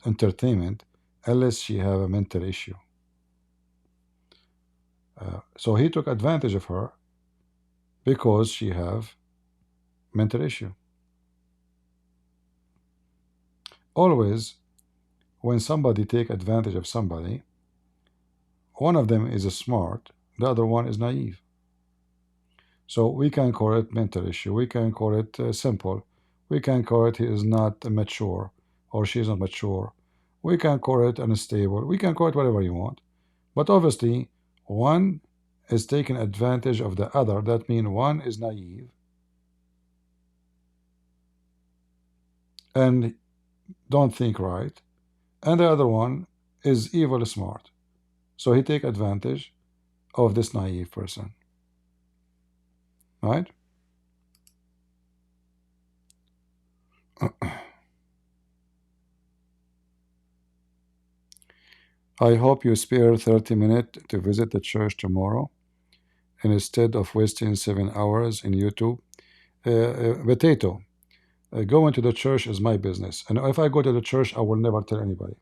entertainment, unless she have a mental issue. So he took advantage of her because she have mental issue. Always, when somebody take advantage of somebody, one of them is smart, the other one is naive. So we can call it mental issue. We can call it simple. We can call it he is not mature or she is not mature. We can call it unstable. We can call it whatever you want. But obviously, one is taking advantage of the other. That means one is naive and don't think right, and the other one is evil smart. So he take advantage of this naive person, right? I hope you spare 30 minutes to visit the church tomorrow instead of wasting 7 hours in YouTube. Potato, going to the church is my business. And if I go to the church, I will never tell anybody.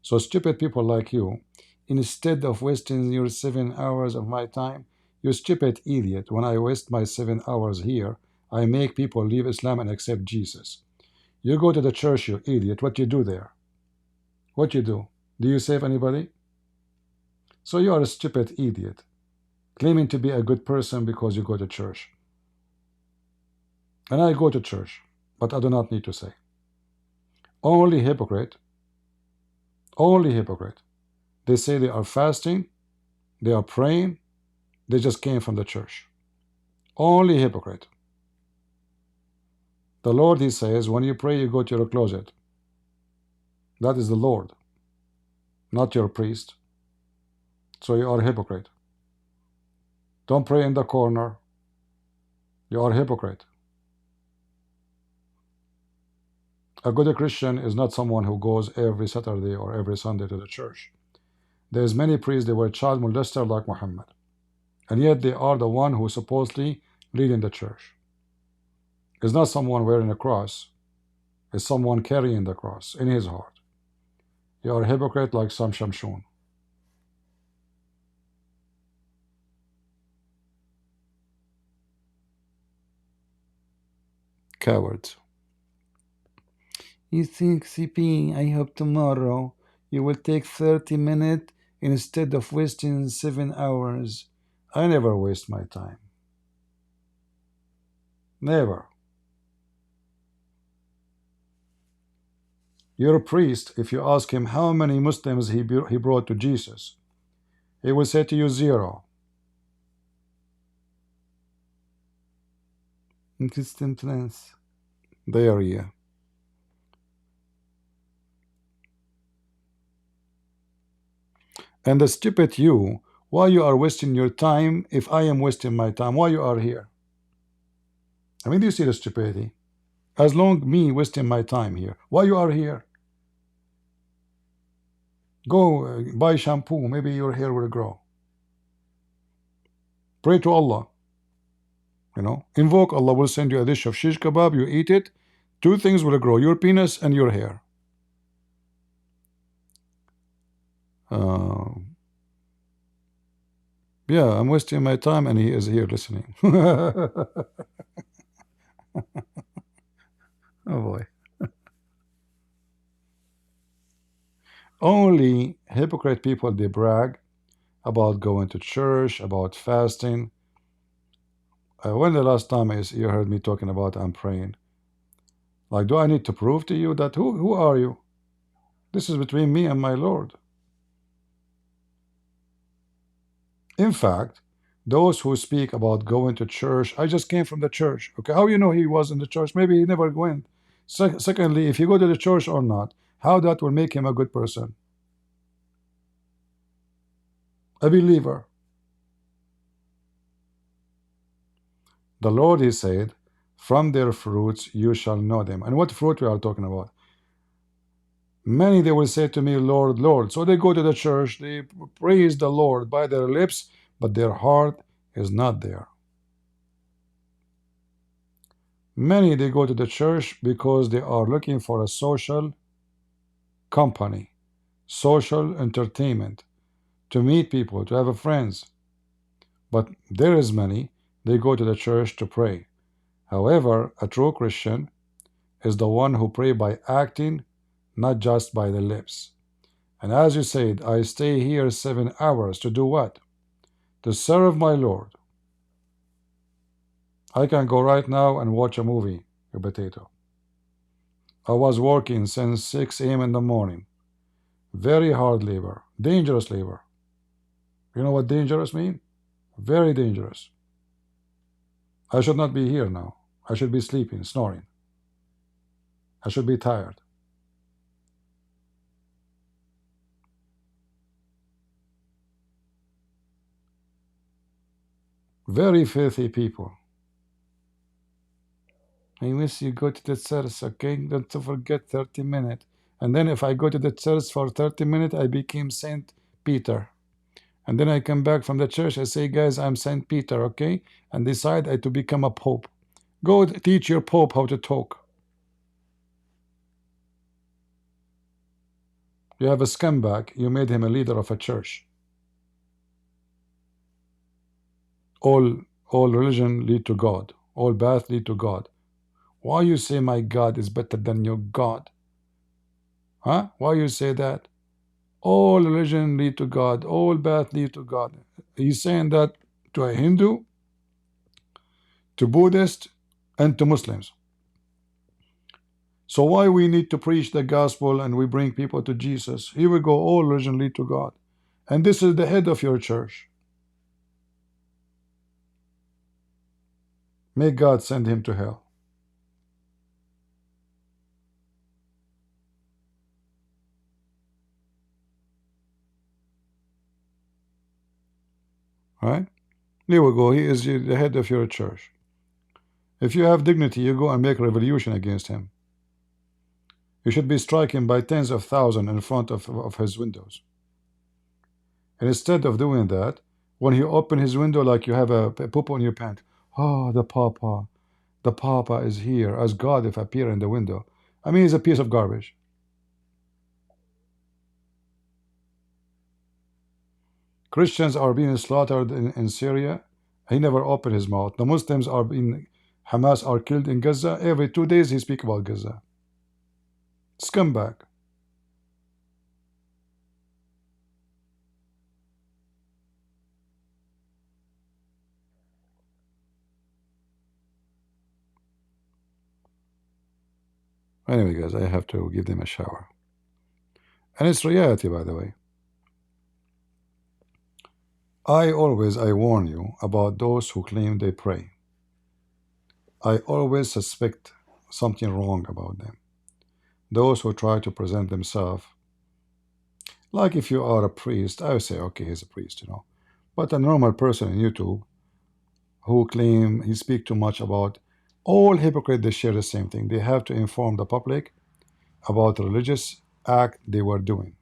So stupid people like you, instead of wasting your 7 hours of my time, you stupid idiot, when I waste my 7 hours here, I make people leave Islam and accept Jesus. You go to the church, you idiot. What you do there? What you do? Do you save anybody? So you are a stupid idiot, claiming to be a good person because you go to church. And I go to church, but I do not need to say. Only hypocrite They say they are fasting, they are praying, they just came from the church. Only hypocrite. The Lord, he says, when you pray, you go to your closet. That is the Lord, not your priest. So you are a hypocrite. Don't pray in the corner. You are a hypocrite. A good Christian is not someone who goes every Saturday or every Sunday to the church. There's many priests, they were child molester like Muhammad. And yet they are the one who supposedly leading the church. It's not someone wearing a cross. It's someone carrying the cross in his heart. You are a hypocrite like Sam Shamshun. Cowards. You think, CP, I hope tomorrow you will take 30 minutes instead of wasting 7 hours. I never waste my time. Never. Your priest, if you ask him how many Muslims he brought to Jesus, he will say to you 0. Interesting plans. Diarrhea. And the stupid you, why you are wasting your time if I am wasting my time? Why you are here? I mean, do you see the stupidity? As long me wasting my time here, why you are here? Go buy shampoo, maybe your hair will grow. Pray to Allah. You know, invoke Allah will send you a dish of shish kebab, you eat it, 2 things will grow, your penis and your hair. Yeah, I'm wasting my time and he is here listening. Oh boy. Only hypocrite people, they brag about going to church, about fasting. When the last time you heard me talking about I'm praying? Like, do I need to prove to you that who are you? This is between me and my Lord. In fact, those who speak about going to church, I just came from the church. Okay, how you know he was in the church? Maybe he never went. Secondly, if you go to the church or not, how that will make him a good person? A believer. The Lord, he said, from their fruits you shall know them. And what fruit we are talking about? Many, they will say to me, Lord, Lord. So they go to the church, they praise the Lord by their lips, but their heart is not there. Many, they go to the church because they are looking for a social company, social entertainment, to meet people, to have friends. But there is many, they go to the church to pray. However, a true Christian is the one who pray by acting, not just by the lips. And as you said, I stay here 7 hours to do what? To serve my Lord. I can go right now and watch a movie, you potato. I was working since 6 a.m. in the morning. Very hard labor, dangerous labor. You know what dangerous mean? Very dangerous. I should not be here now. I should be sleeping, snoring. I should be tired. Very filthy people. I wish you go to the church, okay? Don't forget 30 minutes. And then if I go to the church for 30 minutes, I became Saint Peter. And then I come back from the church, I say, guys, I'm Saint Peter, okay? And decide I to become a pope. Go teach your pope how to talk. You have a scumbag, you made him a leader of a church. All religion lead to God. All paths lead to God. Why you say my God is better than your God? Huh? Why you say that? All religion lead to God. All paths lead to God. He's saying that to a Hindu, to Buddhist, and to Muslims. So why we need to preach the gospel and we bring people to Jesus? Here we go, all religion lead to God. And this is the head of your church. May God send him to hell. Right? There we go. He is the head of your church. If you have dignity, you go and make a revolution against him. You should be striking by tens of thousands in front of his windows. And instead of doing that, when he open his window like you have a poop on your pants, oh, the Papa is here, as God if appear in the window. I mean, he's a piece of garbage. Christians are being slaughtered in Syria. He never opened his mouth. The Muslims are being, Hamas are killed in Gaza. Every 2 days he speak about Gaza. Scumbag. Anyway, guys, I have to give them a shower. And it's reality, by the way. I warn you about those who claim they pray. I always suspect something wrong about them. Those who try to present themselves, like if you are a priest, I would say, okay, he's a priest, you know. But a normal person on YouTube who claim he speak too much about, all hypocrites, they share the same thing. They have to inform the public about the religious act they were doing.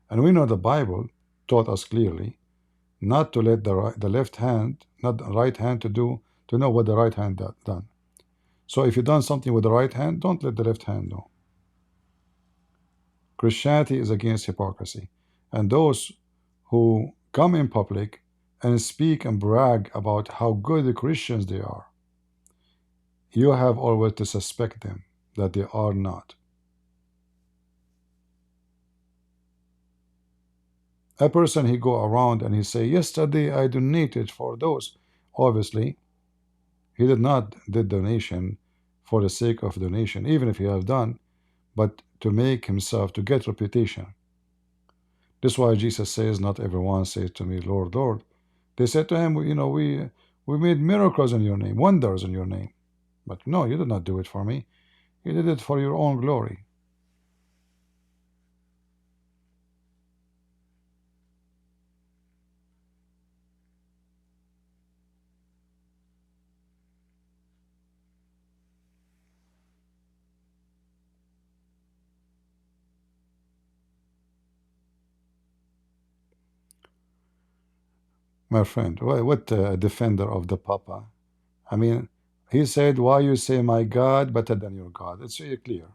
And we know the Bible taught us clearly not to let the left hand, not the right hand to know what the right hand done. So if you done something with the right hand, don't let the left hand know. Christianity is against hypocrisy. And those who come in public and speak and brag about how good the Christians they are, you have always to suspect them that they are not. A person, he go around and he say, yesterday I donated for those. Obviously, he did not do donation for the sake of donation, even if he have done, but to make himself, to get reputation. This is why Jesus says, not everyone says to me, Lord, Lord. They said to him, you know, we made miracles in your name, wonders in your name. But no, you did not do it for me. You did it for your own glory. My friend, what defender of the Papa? I mean, he said, why you say my God better than your God? It's really clear.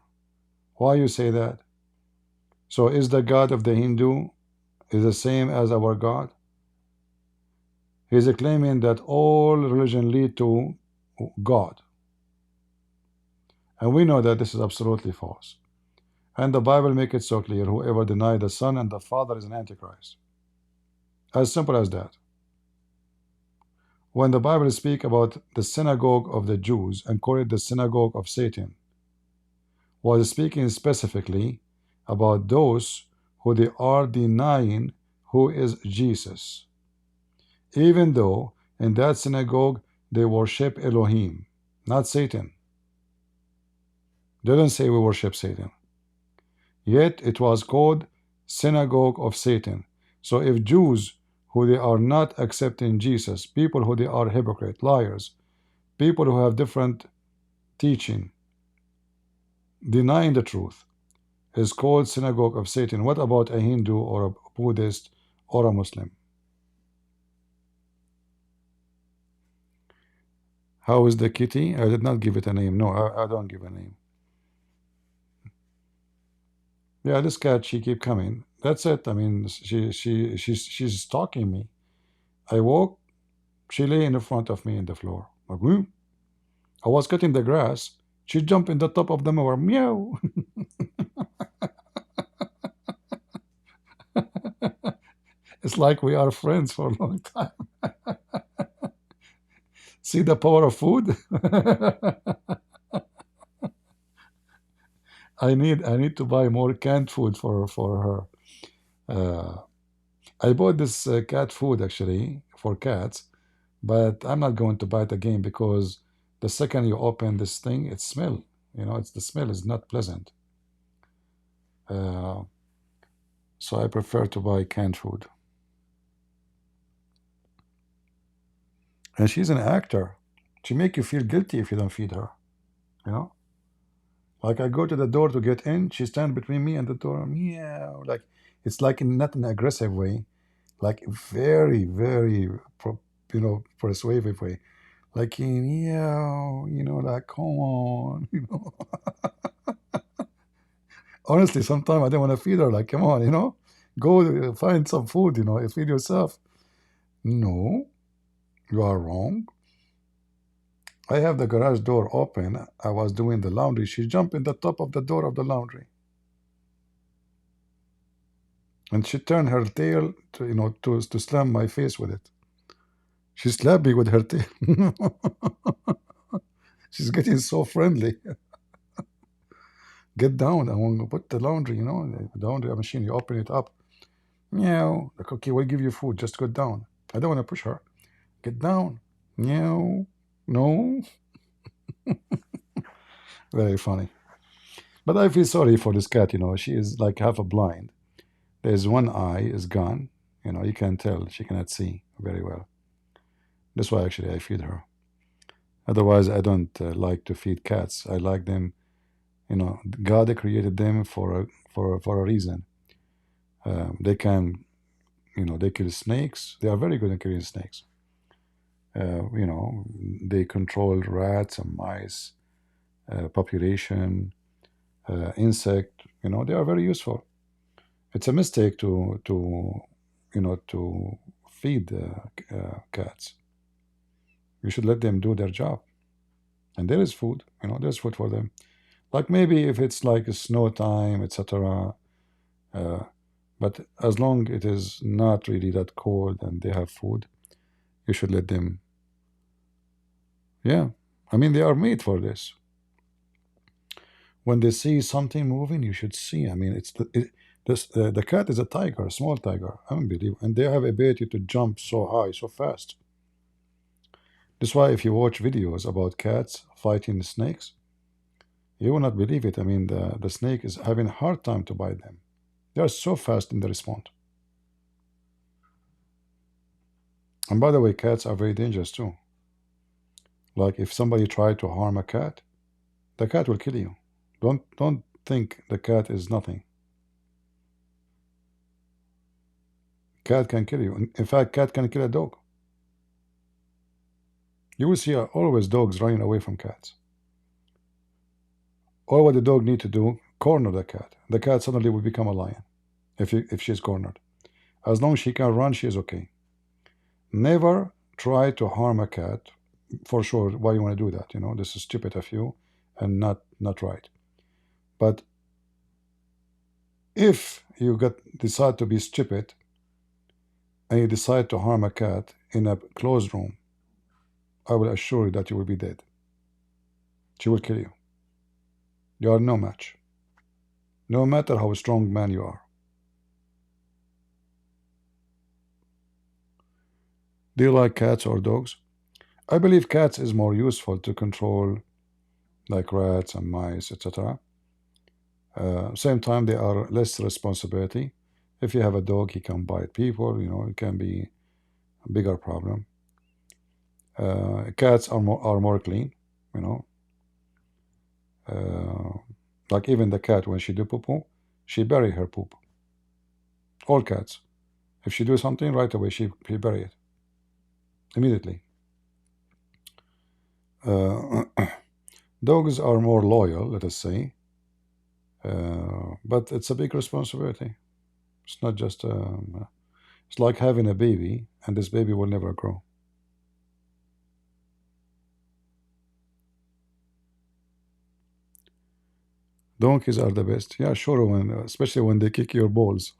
Why you say that? So is the God of the Hindu is the same as our God? He's claiming that all religion lead to God. And we know that this is absolutely false. And the Bible makes it so clear, whoever denies the Son and the Father is an Antichrist. As simple as that. When the Bible speaks about the synagogue of the Jews and call it the synagogue of Satan, was speaking specifically about those who they are denying who is Jesus. Even though in that synagogue they worship Elohim, not Satan. They didn't say we worship Satan. Yet it was called synagogue of Satan. So if Jews who they are not accepting Jesus, people who they are hypocrite, liars, people who have different teaching, denying the truth, is called synagogue of Satan. What about a Hindu or a Buddhist or a Muslim? How is the kitty? I did not give it a name. No, I don't give a name. Yeah, this cat, she keep coming. That's it. I mean, she's stalking me. I woke, she lay in front of me in the floor. Like, "Whoop." I was cutting the grass. She jumped in the top of the mower. Meow. It's like we are friends for a long time. See the power of food? I need to buy more canned food for her. Uh, I bought this cat food actually for cats, but I'm not going to buy it again because the second you open this thing, it smell. It's the smell is not pleasant. Uh, so I prefer to buy canned food. And she's an actor. She make you feel guilty if you don't feed her. You know, like I go to the door to get in, she stand between me and the door, meow. Like it's like not in an aggressive way, like very, very, persuasive way. Like meow, like come on, Honestly, sometimes I don't want to feed her. Like, come on, go find some food, feed yourself. No, you are wrong. I have the garage door open. I was doing the laundry. She jumped in the top of the door of the laundry. And she turned her tail to slam my face with it. She slapped me with her tail. She's getting so friendly. Get down. I want to put the laundry, the laundry machine. You open it up. Meow. Like, okay, we'll give you food. Just go down. I don't want to push her. Get down. Meow. No. Very funny. But I feel sorry for this cat, She is like half a blind. There's one eye is gone. You can tell she cannot see very well. That's why actually I feed her. Otherwise, I don't like to feed cats. I like them. God created them for a reason. They can, they kill snakes. They are very good at killing snakes. They control rats and mice, population, insect. They are very useful. It's a mistake to feed cats. You should let them do their job. And there is food. There's food for them. Like maybe if it's like a snow time, etc. But as long it is not really that cold and they have food, you should let them. Yeah, I mean they are made for this. When they see something moving, you should see. I mean, the cat is a tiger, a small tiger, unbelievable, and they have ability to jump so high, so fast. That's why if you watch videos about cats fighting snakes, you will not believe it. I mean, the snake is having a hard time to bite them. They are so fast in the response. And by the way, cats are very dangerous too. Like if somebody tried to harm a cat, the cat will kill you. Don't think the cat is nothing. Cat can kill you. In fact, cat can kill a dog. You will see always dogs running away from cats. All what the dog need to do, corner the cat. The cat suddenly will become a lion if she's cornered. As long as she can run, she is okay. Never try to harm a cat. For sure, why you want to do that? This is stupid of you and not right. But if you decide to be stupid and you decide to harm a cat in a closed room, I will assure you that you will be dead. She will kill you. You are no match. No matter how strong man you are. Do you like cats or dogs? I believe cats is more useful to control like rats and mice, etc. Same time, they are less responsibility. If you have a dog, he can bite people. It can be a bigger problem. Cats are more clean. Like even the cat when she do poo poo, she bury her poop. All cats, if she do something right away, she bury it immediately. Dogs are more loyal, let us say, but it's a big responsibility. It's not just it's like having a baby, and this baby will never grow. Donkeys are the best. Yeah, sure, especially when they kick your balls.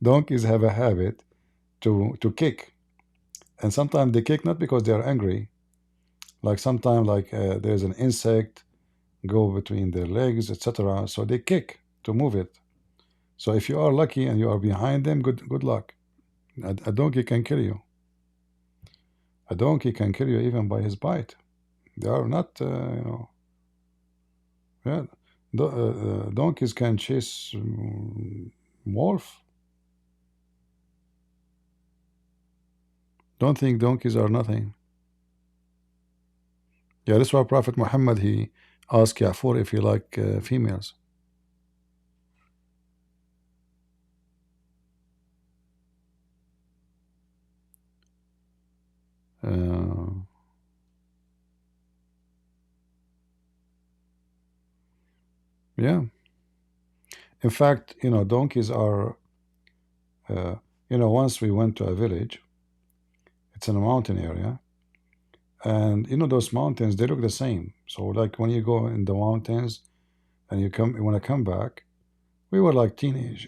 Donkeys have a habit to kick, and sometimes they kick not because they are angry. Like sometimes, there's an insect go between their legs, etc. So they kick to move it. So if you are lucky and you are behind them, good luck. A donkey can kill you. A donkey can kill you even by his bite. They are not, yeah. Donkeys can chase wolf. Don't think donkeys are nothing. Yeah, that's why Prophet Muhammad, he asked Ya'fur if he like females. Yeah. In fact, donkeys are, once we went to a village, it's in a mountain area, and those mountains, they look the same. So like when you go in the mountains and you want to come back, we were like teenage.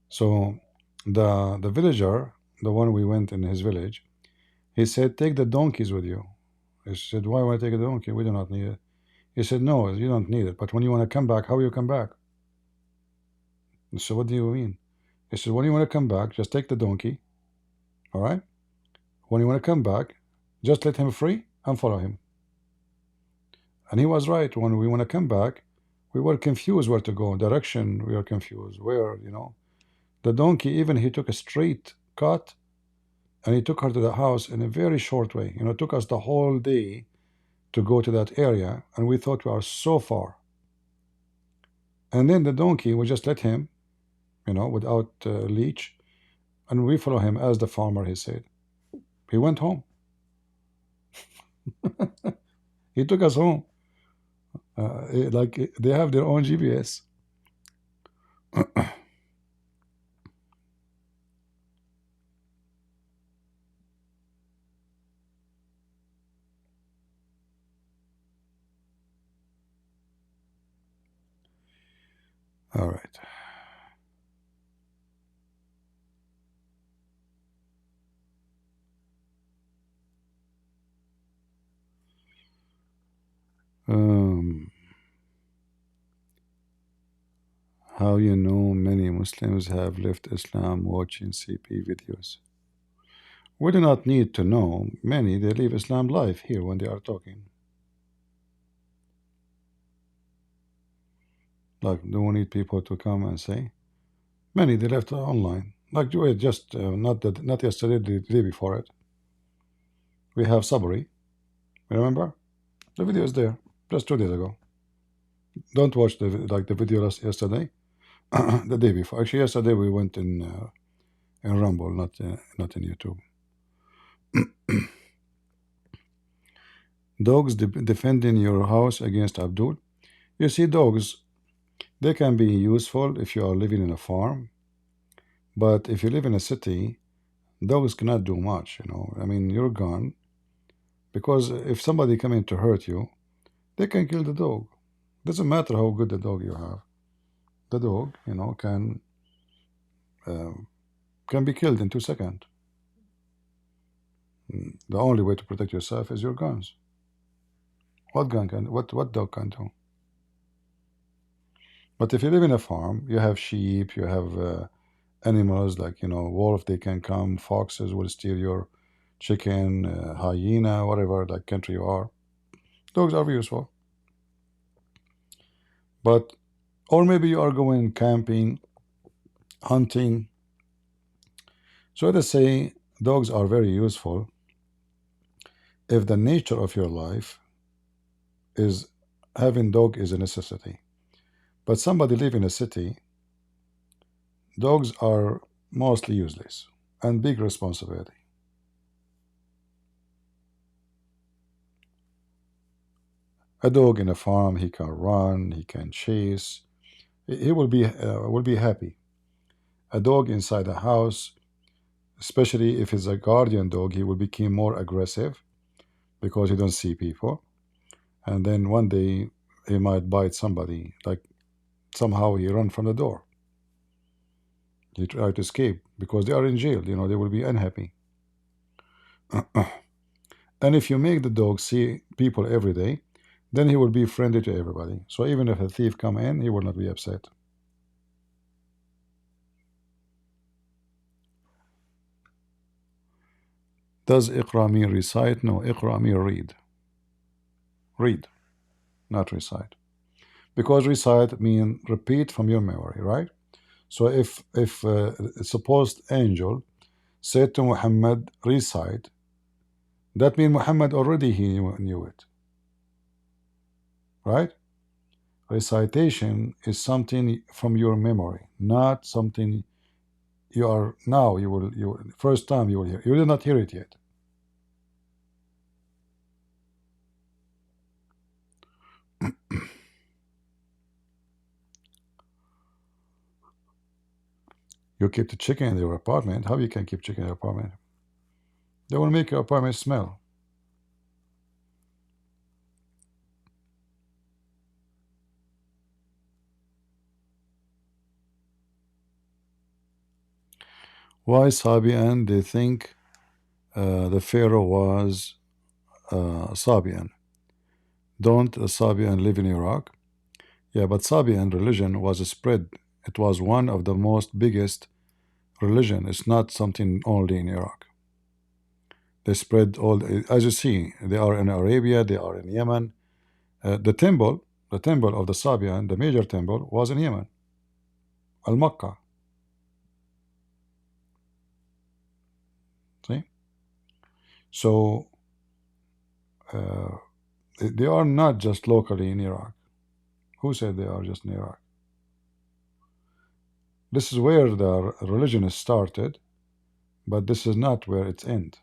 So the villager, the one we went in his village, he said, take the donkeys with you. I said, why would I take a donkey? We do not need it. He said, no, you don't need it. But when you want to come back, how will you come back? I said, what do you mean? He said, when you want to come back, just take the donkey. All right? When you want to come back, just let him free and follow him. And he was right. When we want to come back, we were confused where to go. Direction, we were confused. Where, The donkey, even he took a straight cut and he took her to the house in a very short way. It took us the whole day to go to that area, and we thought we are so far. And then the donkey, we just let him, without leash, and we follow him as the farmer, he said. He went home. He took us home. Like they have their own GPS. All right. How many Muslims have left Islam watching CP videos? We do not need to know. Many, they leave Islam live here when they are talking. Like, do we need people to come and say? Many, they left online. Like, just not yesterday, the day before it. We have Sabri. Remember? The video is there, just 2 days ago. Don't watch the video yesterday, the day before. Actually, yesterday we went in Rumble, not in YouTube. Dogs defending your house against Abdul. You see, dogs, they can be useful if you are living in a farm, but if you live in a city, dogs cannot do much. I mean, you're gone, because if somebody come in to hurt you, they can kill the dog. Doesn't matter how good the dog you have. The dog, can be killed in 2 seconds. The only way to protect yourself is your guns. What dog can do? But if you live in a farm, you have sheep, you have animals like wolf. They can come. Foxes will steal your chicken. Hyena, whatever like country you are. Dogs are useful. But or maybe you are going camping, hunting. So let's say dogs are very useful if the nature of your life is having dog is a necessity. But somebody live in a city, dogs are mostly useless and big responsibility. A dog in a farm, he can run, he can chase, he will be happy. A dog inside a house, especially if it's a guardian dog, he will become more aggressive because he don't see people, and then one day he might bite somebody. Like somehow he run from the door. He try to escape because they are in jail. They will be unhappy. And if you make the dog see people every day, then he will be friendly to everybody. So even if a thief come in, he will not be upset. Does Iqra mean recite? No, Iqra mean read. Read, not recite. Because recite mean repeat from your memory, right? So if a supposed angel said to Muhammad, recite, that means Muhammad already he knew it, right? Recitation is something from your memory, not something you are now. You first time you will hear. You did not hear it yet. You keep the chicken in your apartment. How you can keep chicken in your apartment? They will make your apartment smell. Why Sabian? They think the Pharaoh was Sabian. Don't Sabian live in Iraq? Yeah, but Sabian religion was spread. It was one of the most biggest religion. It's not something only in Iraq. They spread all, as you see, they are in Arabia, they are in Yemen. The temple of the Sabian, the major temple, was in Yemen, Al-Makkah. See? So they are not just locally in Iraq. Who said they are just in Iraq? This is where the religion is started, but this is not where it's end.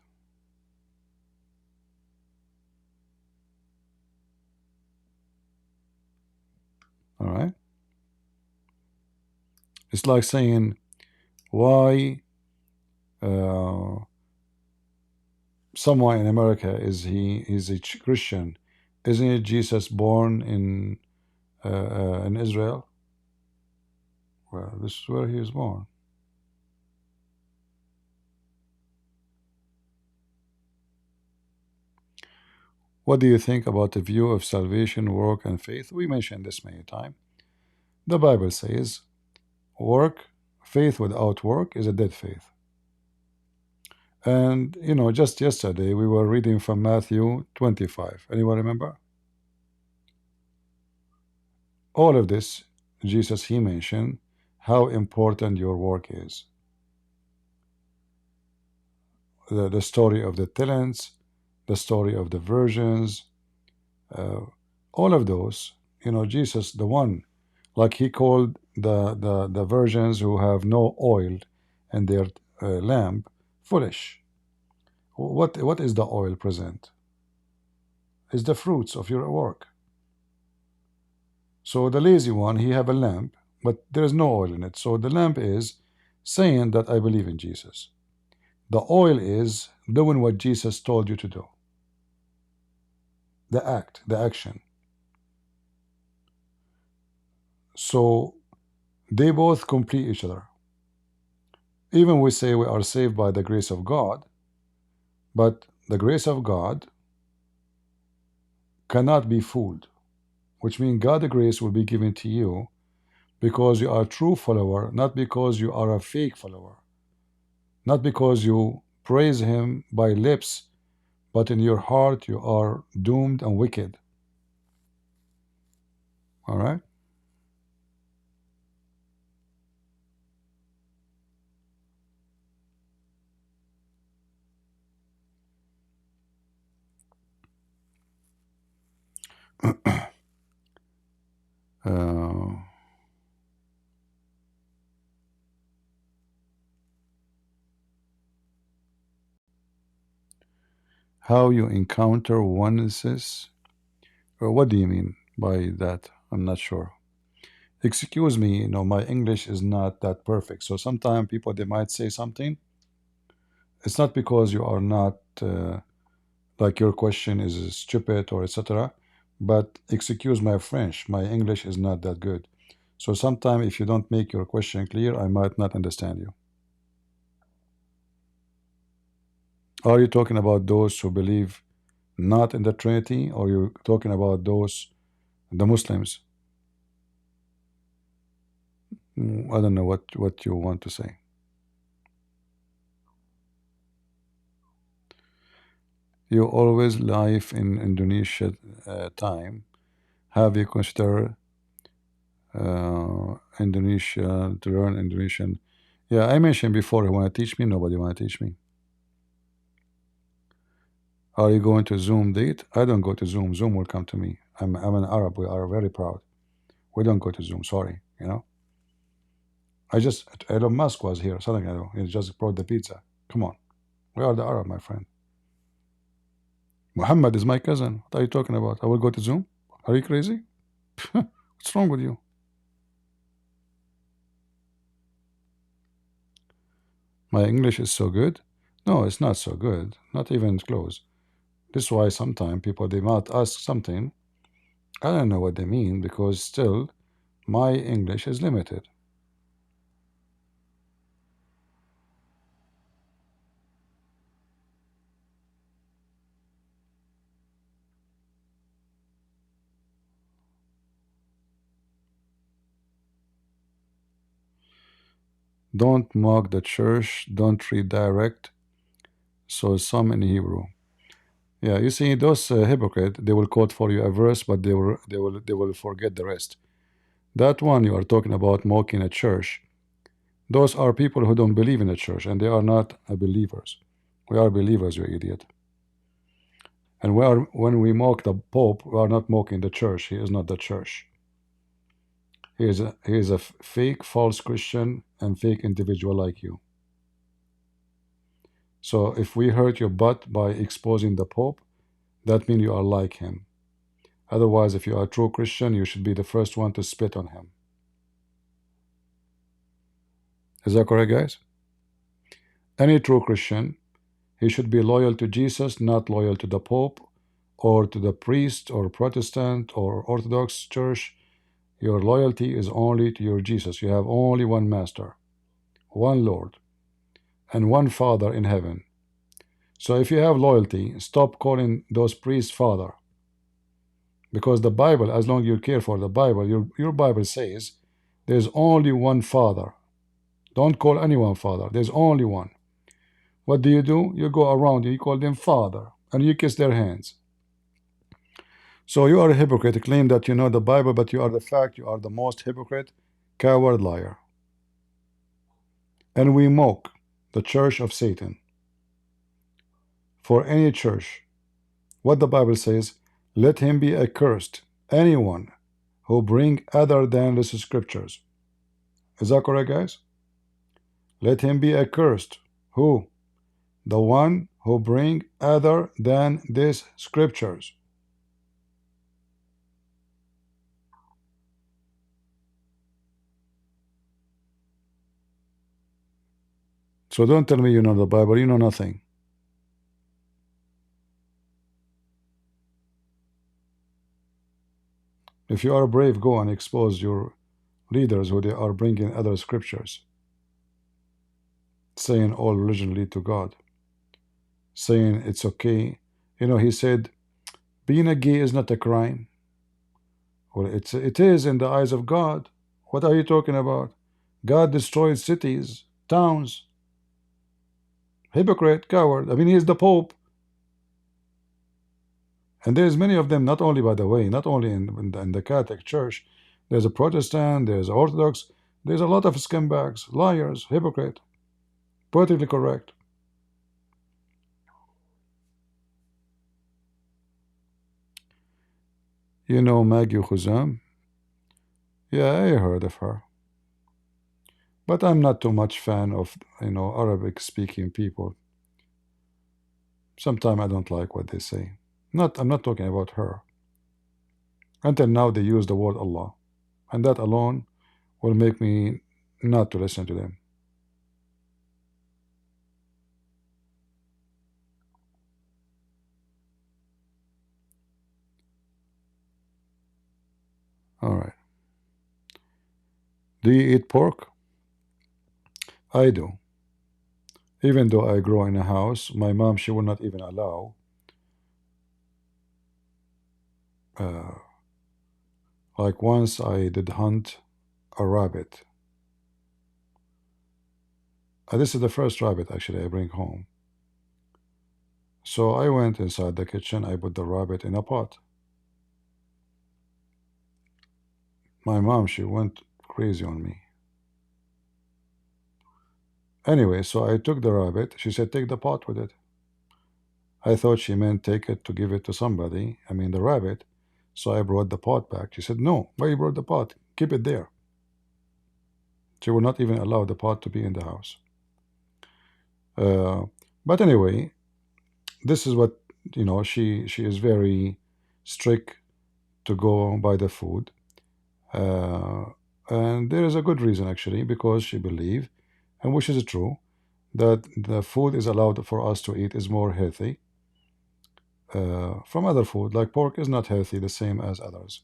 All right? It's like saying, why someone in America is a Christian? Isn't it Jesus born in Israel? Well, this is where he is born. What do you think about the view of salvation, work, and faith? We mentioned this many times. The Bible says, work, faith without work is a dead faith. And, you know, just yesterday we were reading from Matthew 25. Anyone remember? All of this, Jesus, he mentioned how important your work is. The story of the talents, the story of the virgins, all of those, you know, Jesus, the one, like he called the virgins who have no oil in their lamp, foolish. What is the oil present? It's the fruits of your work. So the lazy one, he have a lamp, but there is no oil in it. So the lamp is saying that I believe in Jesus. The oil is doing what Jesus told you to do. The act, the action. So they both complete each other. Even we say we are saved by the grace of God, but the grace of God cannot be fooled, which means God's grace will be given to you because you are a true follower, not because you are a fake follower, not because you praise him by lips, but in your heart you are doomed and wicked. All right? Uh, how you encounter oneness? What do you mean by that? I'm not sure. Excuse me, you know, my English is not that perfect. So sometimes people, they might say something. It's not because you are not, like your question is stupid or etc. But excuse my French, my English is not that good. So sometimes if you don't make your question clear, I might not understand you. Are you talking about those who believe not in the Trinity, or you talking about those, the Muslims? I don't know what you want to say. You always live in Indonesia time. Have you considered Indonesia to learn Indonesian? Yeah, I mentioned before, you want to teach me? Nobody want to teach me. Are you going to Zoom date? I don't go to Zoom. Zoom will come to me. I'm an Arab. We are very proud. We don't go to Zoom. Sorry, you know. I just Elon Musk was here. Something I know. He just brought the pizza. Come on, we are the Arab, my friend. Muhammad is my cousin. What are you talking about? I will go to Zoom? Are you crazy? What's wrong with you? My English is so good? No, it's not so good. Not even close. This is why sometimes people they might ask something. I don't know what they mean because still my English is limited. Don't mock the church. Don't redirect. So some in Hebrew. Yeah, you see those hypocrite. They will quote for you a verse, but they will forget the rest. That one you are talking about mocking a church. Those are people who don't believe in the church, and they are not believers. We are believers, you idiot. And when we mock the Pope, we are not mocking the church. He is not the church. He is a fake, false Christian and fake individual like you. So if we hurt your butt by exposing the Pope, that means you are like him. Otherwise, if you are a true Christian, you should be the first one to spit on him. Is that correct, guys? Any true Christian, he should be loyal to Jesus, not loyal to the Pope or to the priest or Protestant or Orthodox church. Your loyalty is only to your Jesus. You have only one master, one Lord, and one Father in heaven. So if you have loyalty, stop calling those priests Father. Because the Bible, as long as you care for the Bible, your Bible says there's only one Father. Don't call anyone Father. There's only one. What do? You go around, you call them Father, and you kiss their hands. So you are a hypocrite. Claim that you know the Bible, but you are the fact. You are the most hypocrite, coward, liar. And we mock the church of Satan. For any church, what the Bible says, let him be accursed, anyone who bring other than the scriptures. Is that correct, guys? Let him be accursed. Who? The one who bring other than these scriptures. So don't tell me you know the Bible. You know nothing. If you are brave, go and expose your leaders who they are bringing other scriptures, saying all religion lead to God, saying it's okay. You know, he said being a gay is not a crime. Well, it is in the eyes of God. What are you talking about? God destroyed cities, towns. Hypocrite, coward. I mean, he is the Pope. And there's many of them, not only, by the way, not only in the Catholic Church. There's a Protestant, there's Orthodox. There's a lot of scumbags, liars, hypocrite. Politically correct. You know Maggie Khuzam? Yeah, I heard of her. But I'm not too much fan of, Arabic speaking people. Sometimes I don't like what they say. I'm not talking about her. Until now they use the word Allah. And that alone will make me not to listen to them. Alright. Do you eat pork? I do. Even though I grow in a house, my mom, she will not even allow like once I did hunt a rabbit. This is the first rabbit actually I bring home. So I went inside the kitchen. I put the rabbit in a pot. My mom, she went crazy on me. Anyway, so I took the rabbit. She said, take the pot with it. I thought she meant take it to give it to somebody. I mean, the rabbit. So I brought the pot back. She said, no, why you brought the pot? Keep it there. She would not even allow the pot to be in the house. But anyway, this is what, she is very strict to go by the food. And there is a good reason, actually, because she believes, and which is true, that the food is allowed for us to eat is more healthy from other food. Like pork is not healthy the same as others.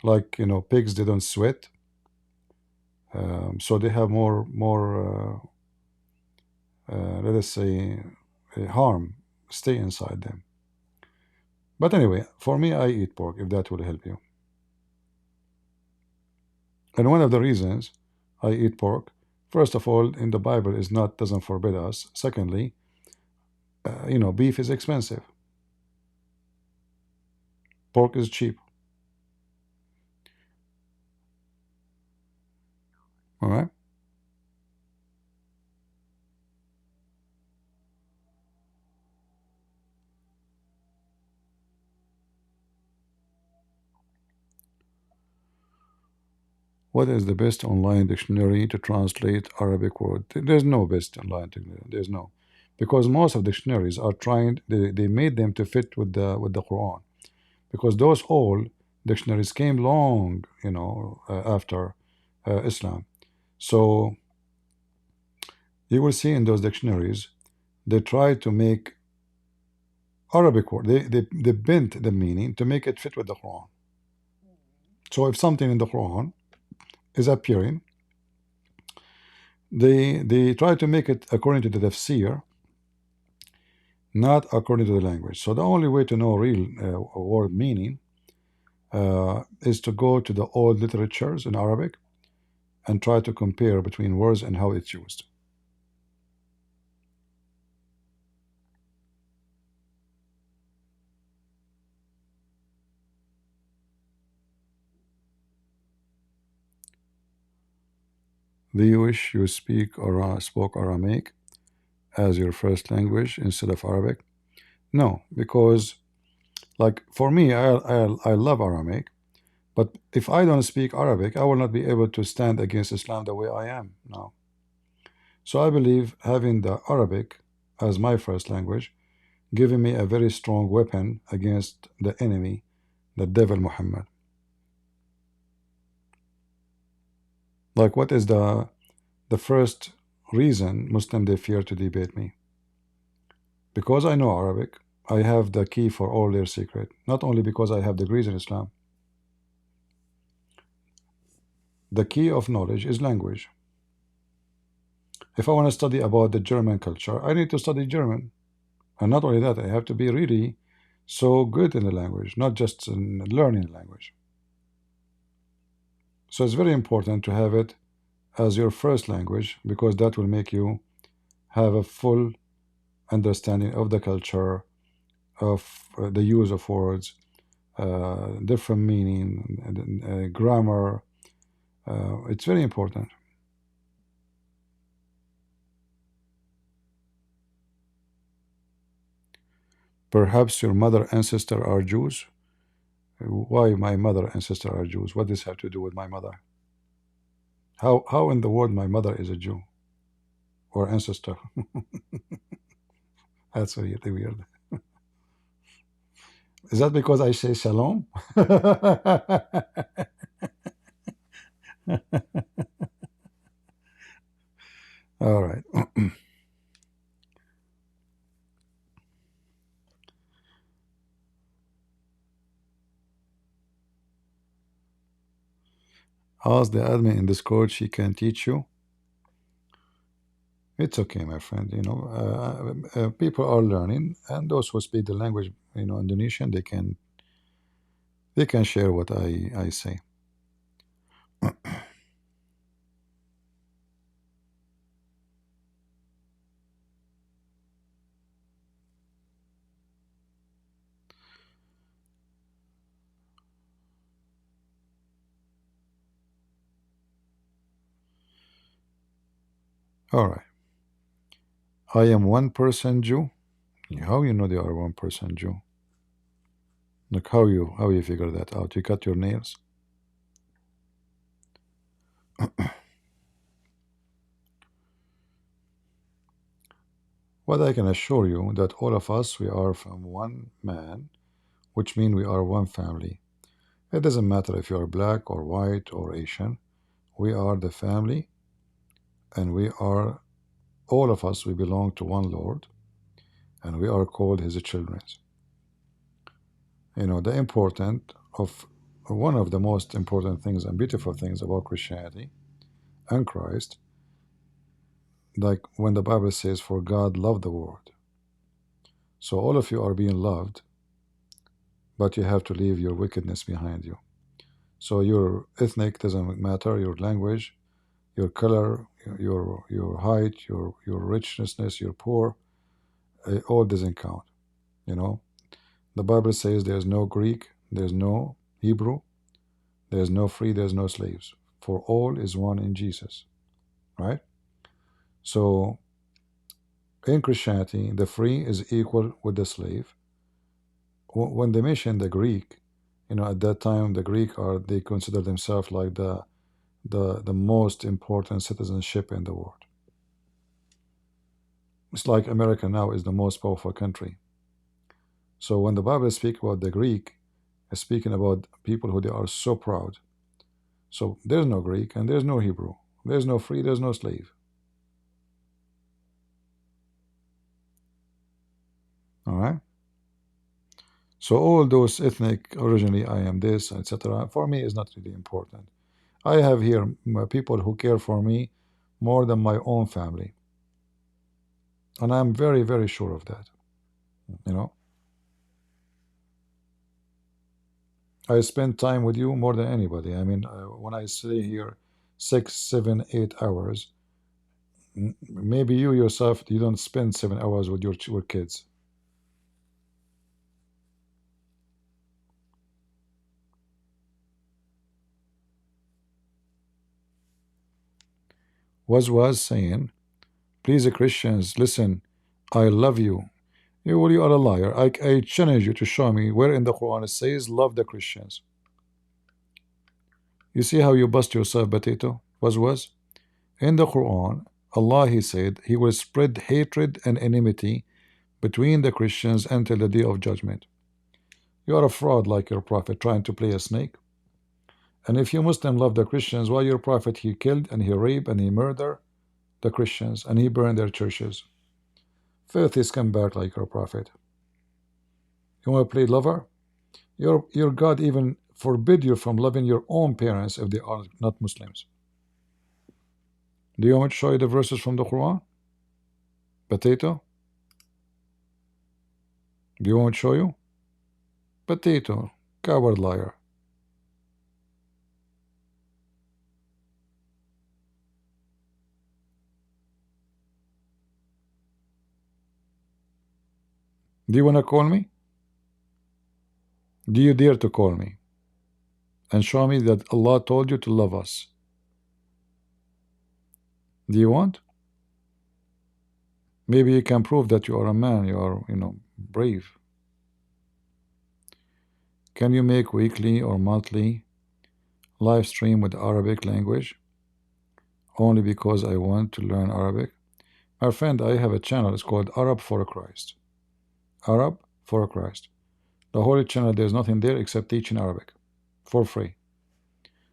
Like, pigs, they don't sweat, so they have more let us say harm stay inside them. But anyway, for me, I eat pork, if that will help you. And one of the reasons I eat pork, first of all, in the Bible is not doesn't forbid us. Secondly, beef is expensive. Pork is cheap. All right. What is the best online dictionary to translate Arabic word? There's no best online dictionary. There's no, because most of dictionaries are trying. They made them to fit with the Quran, because those old dictionaries came long, after Islam. So you will see in those dictionaries they try to make Arabic word. They bent the meaning to make it fit with the Quran. So if something in the Quran is appearing, they try to make it according to the tafsir, not according to the language. So the only way to know real word meaning is to go to the old literatures in Arabic and try to compare between words and how it's used. Do you wish you spoke Aramaic as your first language instead of Arabic? No, because like for me, I love Aramaic, but if I don't speak Arabic, I will not be able to stand against Islam the way I am now. So I believe having the Arabic as my first language, giving me a very strong weapon against the enemy, the devil Muhammad. Like what is the first reason Muslim they fear to debate me? Because I know Arabic, I have the key for all their secret. Not only because I have degrees in Islam. The key of knowledge is language. If I want to study about the German culture, I need to study German. And not only that, I have to be really so good in the language, not just in learning the language. So it's very important to have it as your first language, because that will make you have a full understanding of the culture, of the use of words, different meaning, grammar. It's very important. Perhaps your mother and sister are Jews. Why my mother and sister are Jews? What does this have to do with my mother? How in the world my mother is a Jew or ancestor? That's really weird. Is that because I say shalom? All right. Ask the admin in Discord, she can teach you. It's okay, my friend. People are learning, and those who speak the language, Indonesian, they can share what I say. All right. I am 1% Jew. How you know they are 1% Jew? Like how you figure that out? You cut your nails? But I can assure you that all of us, we are from one man, which means we are one family. It doesn't matter if you are black or white or Asian. We are the family, and we are, all of us, we belong to one Lord, and we are called His children. You know, one of the most important things and beautiful things about Christianity and Christ, like when the Bible says, "For God loved the world." So all of you are being loved, but you have to leave your wickedness behind you. So your ethnic doesn't matter, your language, your color, your height, your richness, your poor, it all doesn't count. You know, the Bible says there's no Greek, there's no Hebrew, there's no free, there's no slaves, for all is one in Jesus, right? So in Christianity, the free is equal with the slave. When they mention the Greek, you know, at that time the Greek they consider themselves like the most important citizenship in the world. It's like America now is the most powerful country. So when the Bible speaks about the Greek, it's speaking about people who they are so proud. So there's no Greek and there's no Hebrew. There's no free, there's no slave. All right? So all those ethnic, originally I am this, etc., for me is not really important. I have here people who care for me more than my own family. And I'm very, very sure of that. You know, I spend time with you more than anybody. I mean, when I stay here 6, 7, 8 hours, maybe you yourself, you don't spend 7 hours with your kids. Was saying, please, Christians, listen, I love you. You are a liar. I challenge you to show me where in the Quran it says love the Christians. You see how you bust yourself, potato? Was? In the Quran, Allah, He said, He will spread hatred and enmity between the Christians until the day of judgment. You are a fraud like your prophet trying to play a snake. And if you Muslim love the Christians, why your prophet he killed and he raped and he murdered the Christians and he burned their churches? Filthy scumbag like your prophet. You want to play lover? Your God even forbid you from loving your own parents if they are not Muslims. Do you want me to show you the verses from the Quran? Potato? Do you want me to show you? Potato, coward liar. Do you want to call me? Do you dare to call me and show me that Allah told you to love us? Do you want? Maybe you can prove that you are a man, you are, brave. Can you make weekly or monthly live stream with Arabic language? Only because I want to learn Arabic. My friend, I have a channel, it's called Arab for Christ. Arab for Christ. The whole channel, there's nothing there except teaching Arabic for free.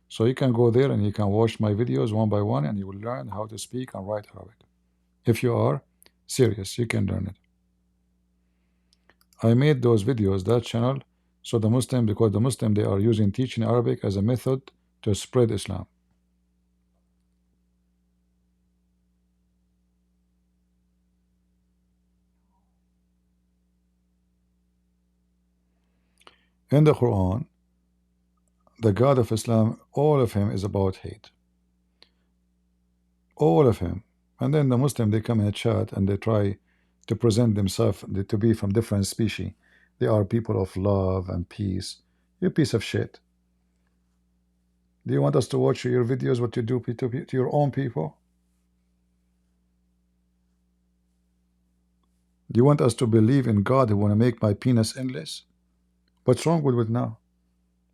So you can go there and you can watch my videos one by one and you will learn how to speak and write Arabic. If you are serious, you can learn it. I made those videos, that channel, so the Muslim, because the Muslim, they are using teaching Arabic as a method to spread Islam. In the Quran, the God of Islam, all of him is about hate. All of him. And then the Muslim, they come in a chat and they try to present themselves to be from different species. They are people of love and peace. You piece of shit. Do you want us to watch your videos, what you do to your own people? Do you want us to believe in God who want to make my penis endless? What's wrong with it now?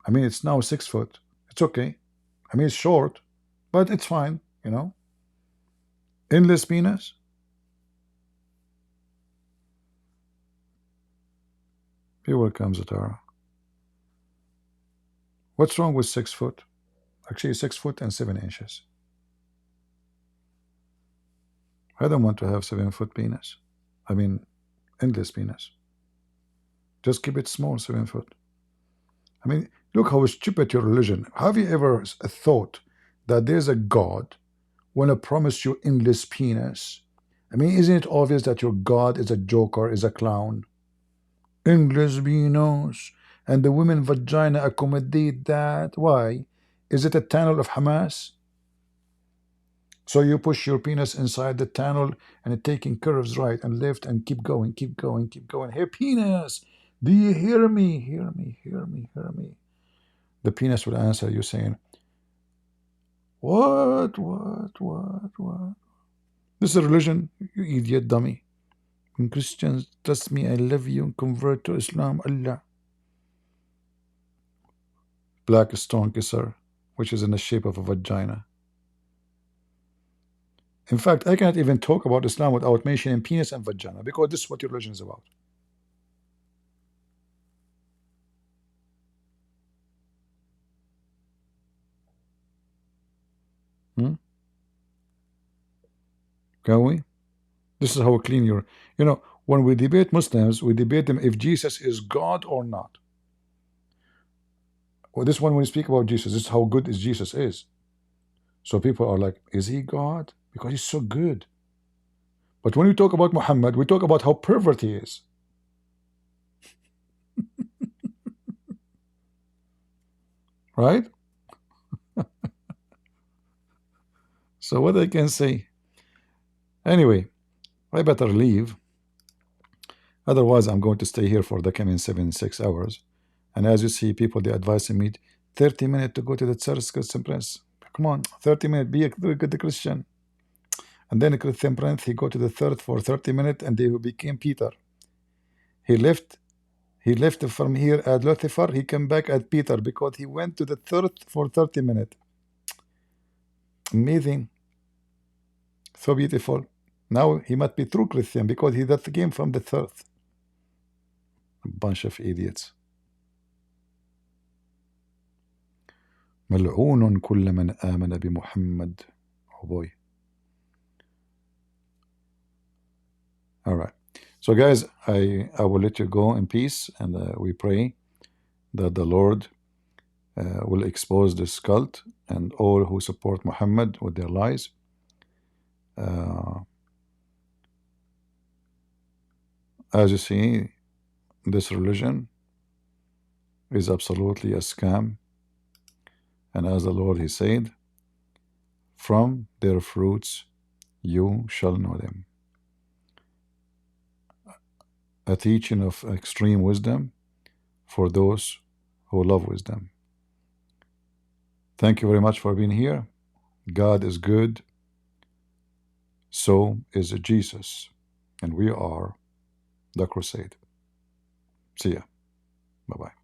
I mean, it's now 6 foot. It's okay. I mean, it's short, but it's fine, you know. Endless penis. You're welcome, Zatara. What's wrong with 6 foot? Actually, 6 foot and 7 inches. I don't want to have 7 foot penis. I mean, endless penis. Just keep it small, 7 foot. I mean, look how stupid your religion. Have you ever thought that there's a God want to promise you endless penis? I mean, isn't it obvious that your God is a joker, is a clown? Endless penis, and the women vagina accommodate that. Why? Is it a tunnel of Hamas? So you push your penis inside the tunnel and it taking curves right and left and keep going, keep going, keep going. Hey, penis, do you hear me? Hear me, hear me, hear me. The penis will answer you saying, what? This is a religion, you idiot dummy. When Christians trust me, I love you, and convert to Islam, Allah. Black stone kisser, which is in the shape of a vagina. In fact, I cannot even talk about Islam without mentioning penis and vagina, because this is what your religion is about. Can we? This is how clean you're. You know, when we debate Muslims, we debate them if Jesus is God or not. Well, this one, when we speak about Jesus, this is how good Jesus is. So people are like, is he God? Because he's so good. But when we talk about Muhammad, we talk about how pervert he is. Right? So what I can say? Anyway, I better leave. Otherwise, I'm going to stay here for the coming 6 hours. And as you see, people, they advising me 30 minutes to go to the church Christian Prince. Come on, 30 minutes, be a good Christian. And then Christian Prince, he go to the third for 30 minutes and they became Peter. He left from here at Lucifer, he came back at Peter because he went to the third for 30 minutes. Amazing. So beautiful. Now he must be true Christian because he that came from the third. A bunch of idiots. ملعون كل من آمن بمحمد. Oh boy. All right. So guys, I will let you go in peace, and we pray that the Lord will expose this cult and all who support Muhammad with their lies. As you see, this religion is absolutely a scam. And as the Lord, he said, from their fruits you shall know them. A teaching of extreme wisdom for those who love wisdom. Thank you very much for being here. God is good. So is Jesus. And we are the crusade. See ya. Bye-bye.